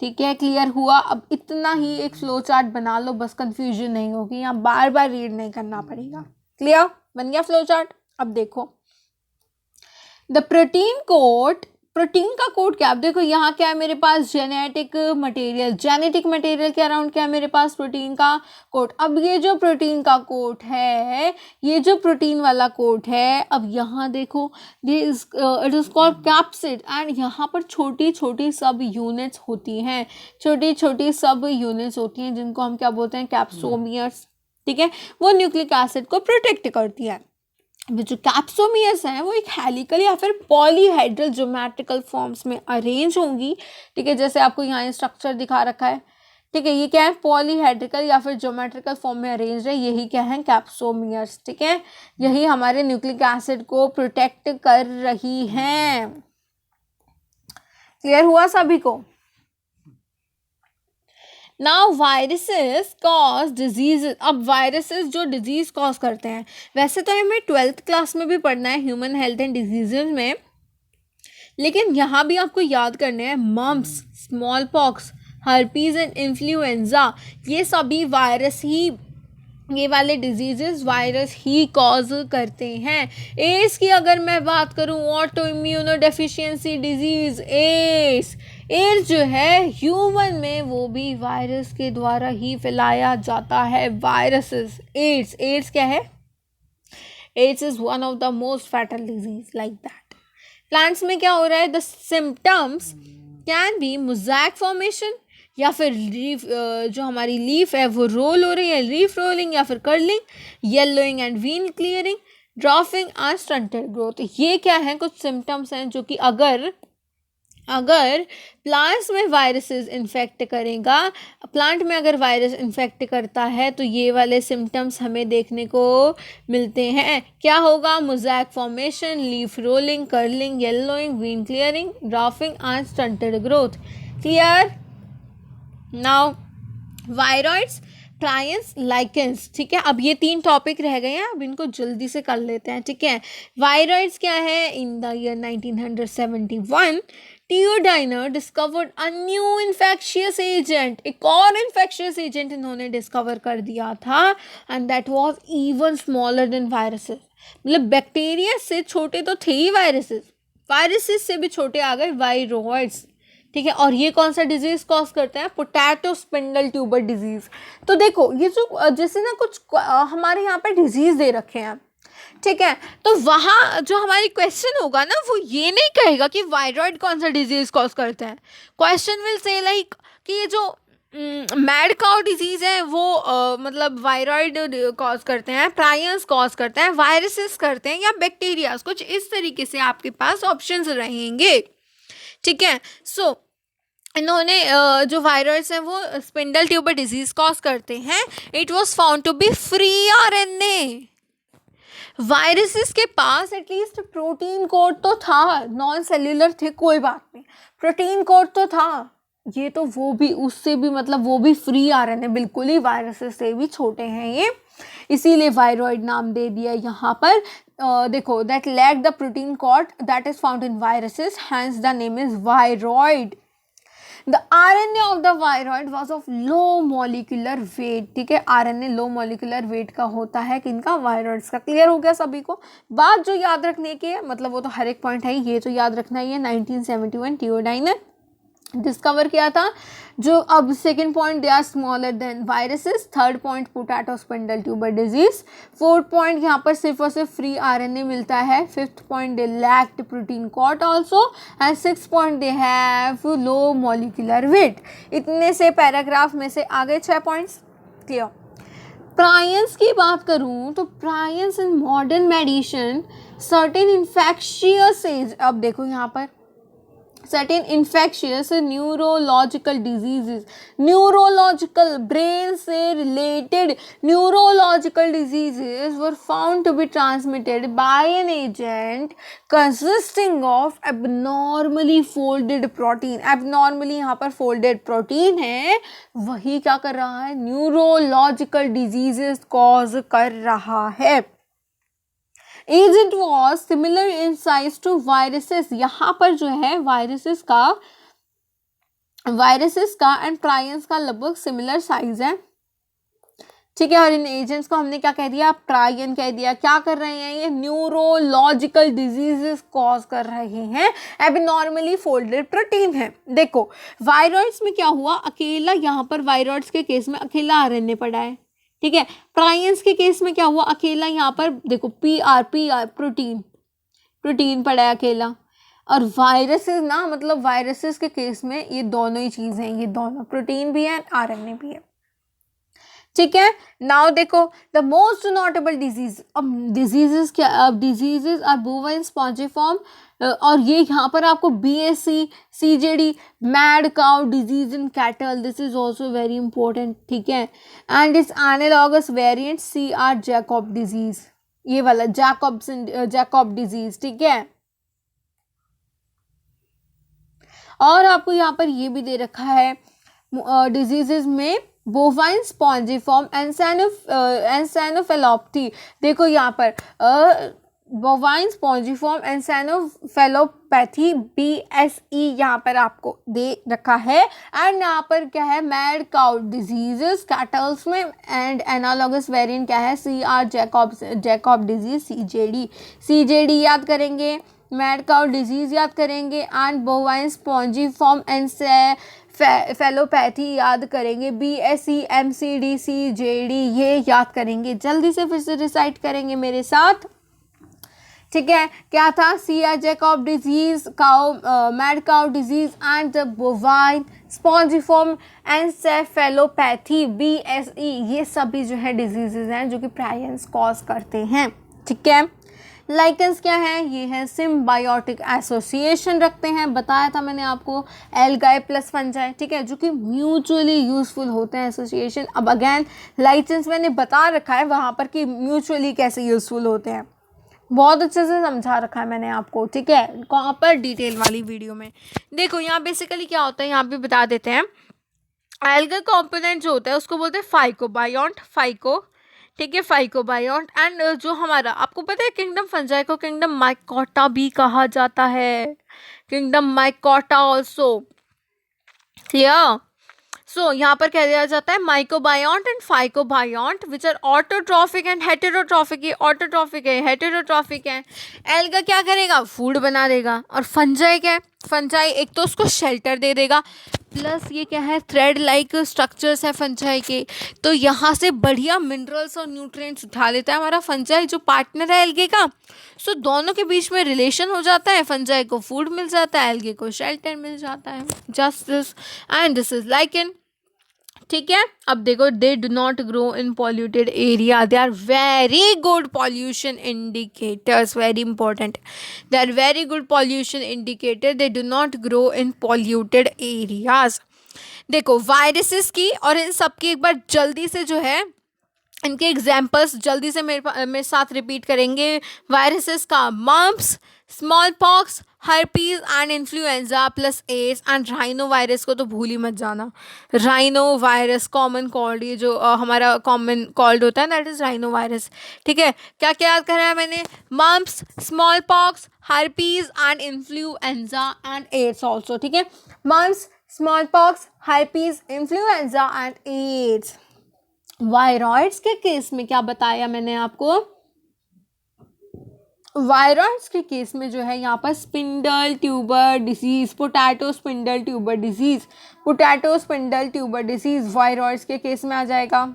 ठीक है, क्लियर हुआ। अब इतना ही एक फ्लो चार्ट बना लो, बस कंफ्यूजन नहीं होगी, यहाँ बार बार रीड नहीं करना पड़ेगा। क्लियर, बन गया फ्लो चार्ट। अब देखो द प्रोटीन कोड, प्रोटीन का कोड क्या, अब देखो यहाँ क्या है मेरे पास, जेनेटिक मटेरियल के अराउंड क्या है मेरे पास, प्रोटीन का कोड। अब ये जो प्रोटीन का कोड है, ये जो प्रोटीन वाला कोड है, अब यहाँ देखो it is called capsid, and यहाँ पर छोटी छोटी सब यूनिट्स होती हैं, छोटी छोटी सब यूनिट्स होती हैं जिनको हम क्या बोलते हैं, कैप्सोमियर्स। ठीक है, वो न्यूक्लिक एसिड को प्रोटेक्ट करती है। जो कैप्सोमियर्स हैं वो एक हेलिकल या फिर पॉलीहेड्रल ज्योमेट्रिकल फॉर्म्स में अरेंज होंगी। ठीक है, जैसे आपको यहाँ स्ट्रक्चर दिखा रखा है। ठीक है, ये क्या है, पॉलीहेड्रिकल या फिर ज्योमेट्रिकल फॉर्म में अरेंज है, यही क्या है, कैप्सोमियर्स। ठीक है, यही हमारे न्यूक्लिक एसिड को प्रोटेक्ट कर रही हैं। क्लियर हुआ सभी को? Now viruses cause disease. अब वायरसेस जो डिजीज कॉज करते हैं, वैसे तो हमें 12th क्लास में भी पढ़ना है ह्यूमन हेल्थ एंड डिजीजेज में, लेकिन यहाँ भी आपको याद करने हैं mumps, small pox, herpes and influenza, ये सभी वायरस ही, ये वाले डिजीजेस वायरस ही कॉज करते हैं। एड्स की अगर मैं बात करूं, auto immuno deficiency disease, AIDS जो है ह्यूमन में वो भी वायरस के द्वारा ही फैलाया जाता है। वायरसेस, एड्स क्या है, AIDS is one of the most fatal disease like that. Plants में क्या हो रहा है, the symptoms can be mosaic formation, या फिर लीफ, जो हमारी लीफ है वो रोल हो रही है, लीफ रोलिंग या फिर curling, yellowing and vein clearing, dropping and stunted growth. ये क्या है, कुछ सिम्टम्स हैं जो कि अगर प्लांट्स में वायरसेस इन्फेक्ट करेगा, प्लांट में अगर वायरस इन्फेक्ट करता है तो ये वाले सिम्टम्स हमें देखने को मिलते हैं। क्या होगा, mosaic formation, leaf rolling, curling, yellowing, vein clearing, dropping and stunted growth. Clear? Now viroids, prions, lichens. ठीक है, अब ये 3 टॉपिक रह गए हैं, अब इनको जल्दी से कर लेते हैं। ठीक है, वायरॉइड्स क्या है, in the year 1971 TO Diener discovered a new infectious agent, एक और इन्फेक्शियस एजेंट इन्होंने डिस्कवर कर दिया था, and that was even smaller than viruses. मतलब बैक्टीरिया से छोटे तो थे ही वायरसेस से भी छोटे आ गए वायरॉइड्स। ठीक है, और ये कौन सा डिजीज कॉज करते हैं, पोटैटो स्पिंडल ट्यूबर डिजीज। तो देखो ये जो जैसे ना कुछ हमारे यहाँ पर डिजीज दे रखे हैं, ठीक है, तो वहाँ जो हमारी क्वेश्चन होगा ना, वो ये नहीं कहेगा कि वायरॉइड कौन सा डिजीज कॉज करते हैं। क्वेश्चन विल से लाइक कि ये जो मैड काउ डिजीज है वो मतलब वायरॉइड कॉज करते हैं, प्रायंस कॉज करते हैं, वायरसेस करते हैं, या बैक्टीरियाज, कुछ इस तरीके से आपके पास ऑप्शंस रहेंगे। ठीक है, सो इन्होंने जो वायरस हैं वो स्पिंडल ट्यूबर डिजीज कॉज करते हैं। It was found to be free RNA. Viruses के पास एटलीस्ट प्रोटीन कोड तो था, नॉन सेल्यूलर थे कोई बात नहीं, प्रोटीन कोड तो था, ये तो वो भी उससे भी मतलब वो भी फ्री आरएनए, बिल्कुल ही वायरसेस से भी छोटे हैं ये, इसीलिए वायरॉइड नाम दे दिया यहाँ पर। देखो that lack the protein code that is found in viruses, hence the name is viroid. The RNA of the viroid was of low molecular weight। ठीक है, RNA लो molecular weight का होता है किनका, वायरॉइड्स का। क्लियर हो गया सभी को? बात जो याद रखने की है, मतलब वो तो हर एक पॉइंट है, ये तो याद रखना ही है। 1971 टीओ डाइनर डिस्कवर किया था। जो अब second point, they are smaller than viruses. Third point, potato spindle tuber disease. Fourth point, यहाँ पर सिर्फ और सिर्फ फ्री आरएनए मिलता है। Fifth point, they lacked protein code also, and six point, they have low molecular weight. इतने से पैराग्राफ में से आगे 6 पॉइंट्स। क्लियर? प्रायंस की बात करूँ तो prions in modern medicine certain infectious age, अब देखो यहाँ पर certain infectious neurological diseases, neurological brain से related neurological diseases were found to be transmitted by an agent consisting of abnormally folded protein। abnormally यहाँ पर folded protein है, वही क्या कर रहा है, neurological diseases cause कर रहा है। Agent was similar in size to viruses. यहाँ पर जो है वायरसेस का वायरसेस का एंड प्रायंस का लगभग सिमिलर साइज है, ठीक है। और इन एजेंट्स को हमने क्या कह दिया, प्रायन कह दिया। क्या कर रहे हैं ये, न्यूरोलॉजिकल डिजीजेस कॉज कर रहे हैं, एबनॉर्मली फोल्डेड प्रोटीन है। देखो वायरॉइड्स में क्या हुआ, अकेला यहाँ पर वायरॉइड्स के केस में अकेला आरएनए पड़ा है, ठीक है। प्रायंस के केस में क्या हुआ, अकेला यहाँ पर देखो पीआर प्रोटीन पड़ा है अकेला। और वायरसेस ना, मतलब वायरसेस के केस में ये दोनों ही चीज़ें हैं, ये दोनों प्रोटीन भी है आरएनए भी है, ठीक है। नाउ देखो द मोस्ट नोटेबल डिजीज, अब डिजीजेस क्या, अब डिजीजेस आर बोवाइन स्पॉन्जिफॉर्म, और ये यहाँ पर आपको BSc CJD mad cow disease in cattle, this is also very important, ठीक है। And it's analogous variant CR Jacob disease, ये वाला जैकब डिजीज, ठीक है। और आपको यहाँ पर ये भी दे रखा है डिजीजेस में बोवाइन स्पॉन्जिफॉर्म एंसेनोफेलोपैथी, देखो यहाँ पर बोवाइन स्पॉन्जिफॉर्म एंसेनोफेलोपैथी BSE यहाँ पर आपको दे रखा है। एंड यहाँ पर क्या है, मैड काउ डिजीजेस कैटल्स में, एंड एनालॉगस वेरिएंट क्या है, CR जैकब डिजीज CJD याद करेंगे, मैड काउ डिजीज याद करेंगे, एंड बोवाइन स्पॉन्जिफॉर्म फेलोपैथी याद करेंगे, BSE MCD CJD ये याद करेंगे। जल्दी से फिर से रिसाइट करेंगे मेरे साथ, ठीक है। क्या था, CR Jacob disease, mad cow disease and the bovine spongiform encephalopathy BSE, ये सभी जो है डिजीजेज हैं जो कि प्रायंस कॉज करते हैं, ठीक है। लाइकेंस क्या है, ये है सिम्बायोटिक एसोसिएशन रखते हैं, बताया था मैंने आपको, एल्गाई प्लस फंजाई, ठीक है, जो कि म्यूचुअली यूजफुल होते हैं एसोसिएशन। अब अगेन लाइकेंस मैंने बता रखा है वहाँ पर कि म्यूचुअली कैसे यूजफुल होते हैं, बहुत अच्छे से समझा रखा है मैंने आपको, ठीक है, कहाँ पर, डिटेल वाली वीडियो में। देखो यहाँ बेसिकली क्या होता है, यहाँ पे बता देते हैं। एल्गा कॉम्पोनेंट जो होता है उसको बोलते हैं फाइकोबायोंट, ठीक है, फाइकोबायोंट। एंड जो हमारा, आपको पता है किंगडम फंजाई को किंगडम माइकोटा भी कहा जाता है, kingdom mycota also, clear. So यहाँ पर कह दिया जाता है mycobiont and phycobiont which are autotrophic and heterotrophic, ये ऑटोट्रॉफिक है, हेटेरोट्रॉफिक है। एल्गा क्या करेगा, फूड बना देगा, और फंजाई क्या है, फंजाई एक तो उसको शेल्टर दे देगा, प्लस ये क्या है, थ्रेड लाइक स्ट्रक्चर्स है फंजाई के, तो यहाँ से बढ़िया मिनरल्स और न्यूट्रिएंट्स उठा लेता है हमारा फंजाई जो पार्टनर है एल्गे का। सो दोनों के बीच में रिलेशन हो जाता है, फंजाई को फूड मिल जाता है, एल्गे को शेल्टर मिल जाता है, just this and this is lichen, ठीक है। अब देखो they do not grow in polluted area, they are very good pollution indicators, very important, they are very good pollution indicator, they do not grow in polluted areas. देखो वायरसेस की और इन सब की एक बार जल्दी से जो है इनके एग्जाम्पल्स जल्दी से मेरे साथ रिपीट करेंगे। वायरसेस का mumps, small pox, herpes and influenza plus AIDS and rhino virus को तो भूल ही मत जाना, राइनो वायरस कॉमन कॉल्ड, ये जो हमारा कॉमन कॉल्ड होता है दैट इज राइनो वायरस, ठीक है। क्या क्या याद करा है मैंने, mumps, small pox, herpes and influenza and AIDS also, ठीक है। Mumps, small pox, herpes, influenza and AIDS. Viroids के केस में क्या बताया मैंने आपको, वायरॉइड्स के केस में जो है यहाँ पर spindle tuber disease, potato spindle tuber disease viroids के केस में आ जाएगा।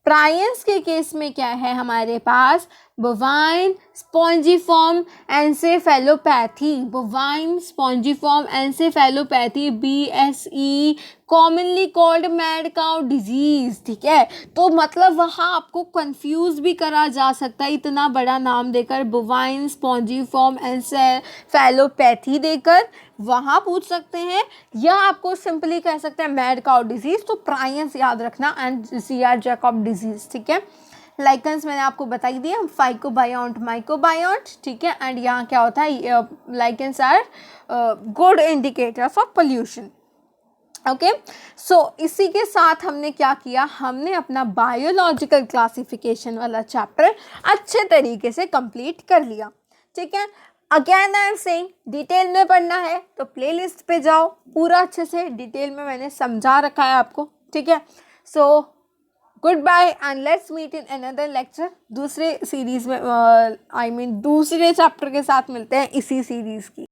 प्रायंस के केस में क्या है हमारे पास, bovine spongiform encephalopathy, bovine spongiform encephalopathy BSE commonly called mad cow disease, ठीक है। तो मतलब वहाँ आपको कंफ्यूज भी करा जा सकता है इतना बड़ा नाम देकर, बोवाइन स्पॉन्जिफॉर्म एंसेफेलोपैथी देकर वहाँ पूछ सकते हैं, या आपको सिंपली कह सकते हैं मैड काउ डिजीज, तो प्रायंस याद रखना एंड CR जैकब डिजीज, ठीक है। लाइकेंस मैंने आपको बताई दिया, फाइकोबायोंट, माइकोबायोंट, ठीक है। एंड यहाँ क्या होता है, lichens are good indicators of pollution, okay. So इसी के साथ हमने क्या किया, हमने अपना बायोलॉजिकल क्लासिफिकेशन वाला चैप्टर अच्छे तरीके से कंप्लीट कर लिया, ठीक है। Again I am saying detail में पढ़ना है तो प्लेलिस्ट पे जाओ, पूरा अच्छे से डिटेल में मैंने समझा रखा है आपको, ठीक है। So good bye and let's meet in another lecture. दूसरे सीरीज में दूसरे चैप्टर के साथ मिलते हैं इसी सीरीज की।